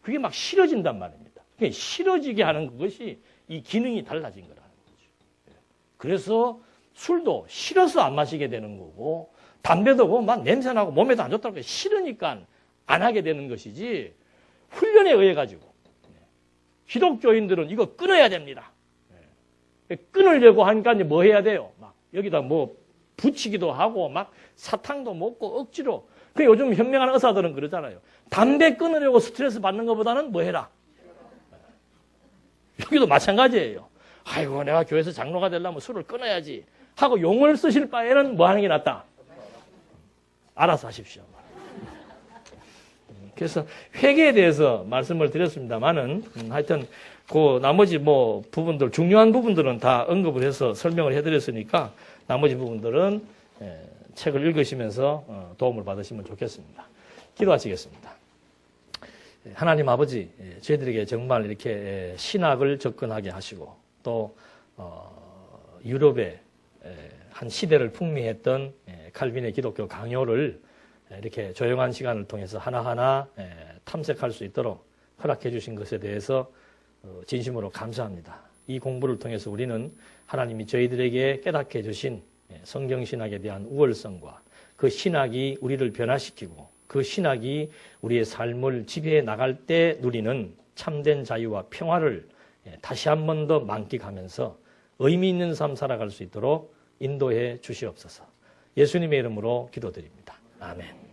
그게 막 싫어진단 말입니다. 그게 싫어지게 하는 것이 이 기능이 달라진 거라는 거죠. 그래서 술도 싫어서 안 마시게 되는 거고, 담배도 막 냄새나고 몸에도 안 좋다고 싫으니까 안 하게 되는 것이지, 훈련에 의해가지고, 기독교인들은 이거 끊어야 됩니다. 끊으려고 하니까 이제 뭐 해야 돼요? 막 여기다 뭐 붙이기도 하고 막 사탕도 먹고 억지로. 그 요즘 현명한 의사들은 그러잖아요. 담배 끊으려고 스트레스 받는 것보다는 뭐 해라? 여기도 마찬가지예요. 아이고 내가 교회에서 장로가 되려면 술을 끊어야지 하고 용을 쓰실 바에는 뭐 하는 게 낫다? 알아서 하십시오. 그래서 회개에 대해서 말씀을 드렸습니다만은 하여튼 그 나머지 뭐 부분들 중요한 부분들은 다 언급을 해서 설명을 해드렸으니까 나머지 부분들은 책을 읽으시면서 도움을 받으시면 좋겠습니다. 기도하시겠습니다. 하나님 아버지, 저희들에게 정말 이렇게 신학을 접근하게 하시고 또 유럽의 한 시대를 풍미했던 칼빈의 기독교 강요를 이렇게 조용한 시간을 통해서 하나하나 탐색할 수 있도록 허락해 주신 것에 대해서 진심으로 감사합니다. 이 공부를 통해서 우리는 하나님이 저희들에게 깨닫게 해주신 성경신학에 대한 우월성과 그 신학이 우리를 변화시키고 그 신학이 우리의 삶을 지배해 나갈 때 누리는 참된 자유와 평화를 다시 한 번 더 만끽하면서 의미 있는 삶 살아갈 수 있도록 인도해 주시옵소서. 예수님의 이름으로 기도드립니다. 아멘.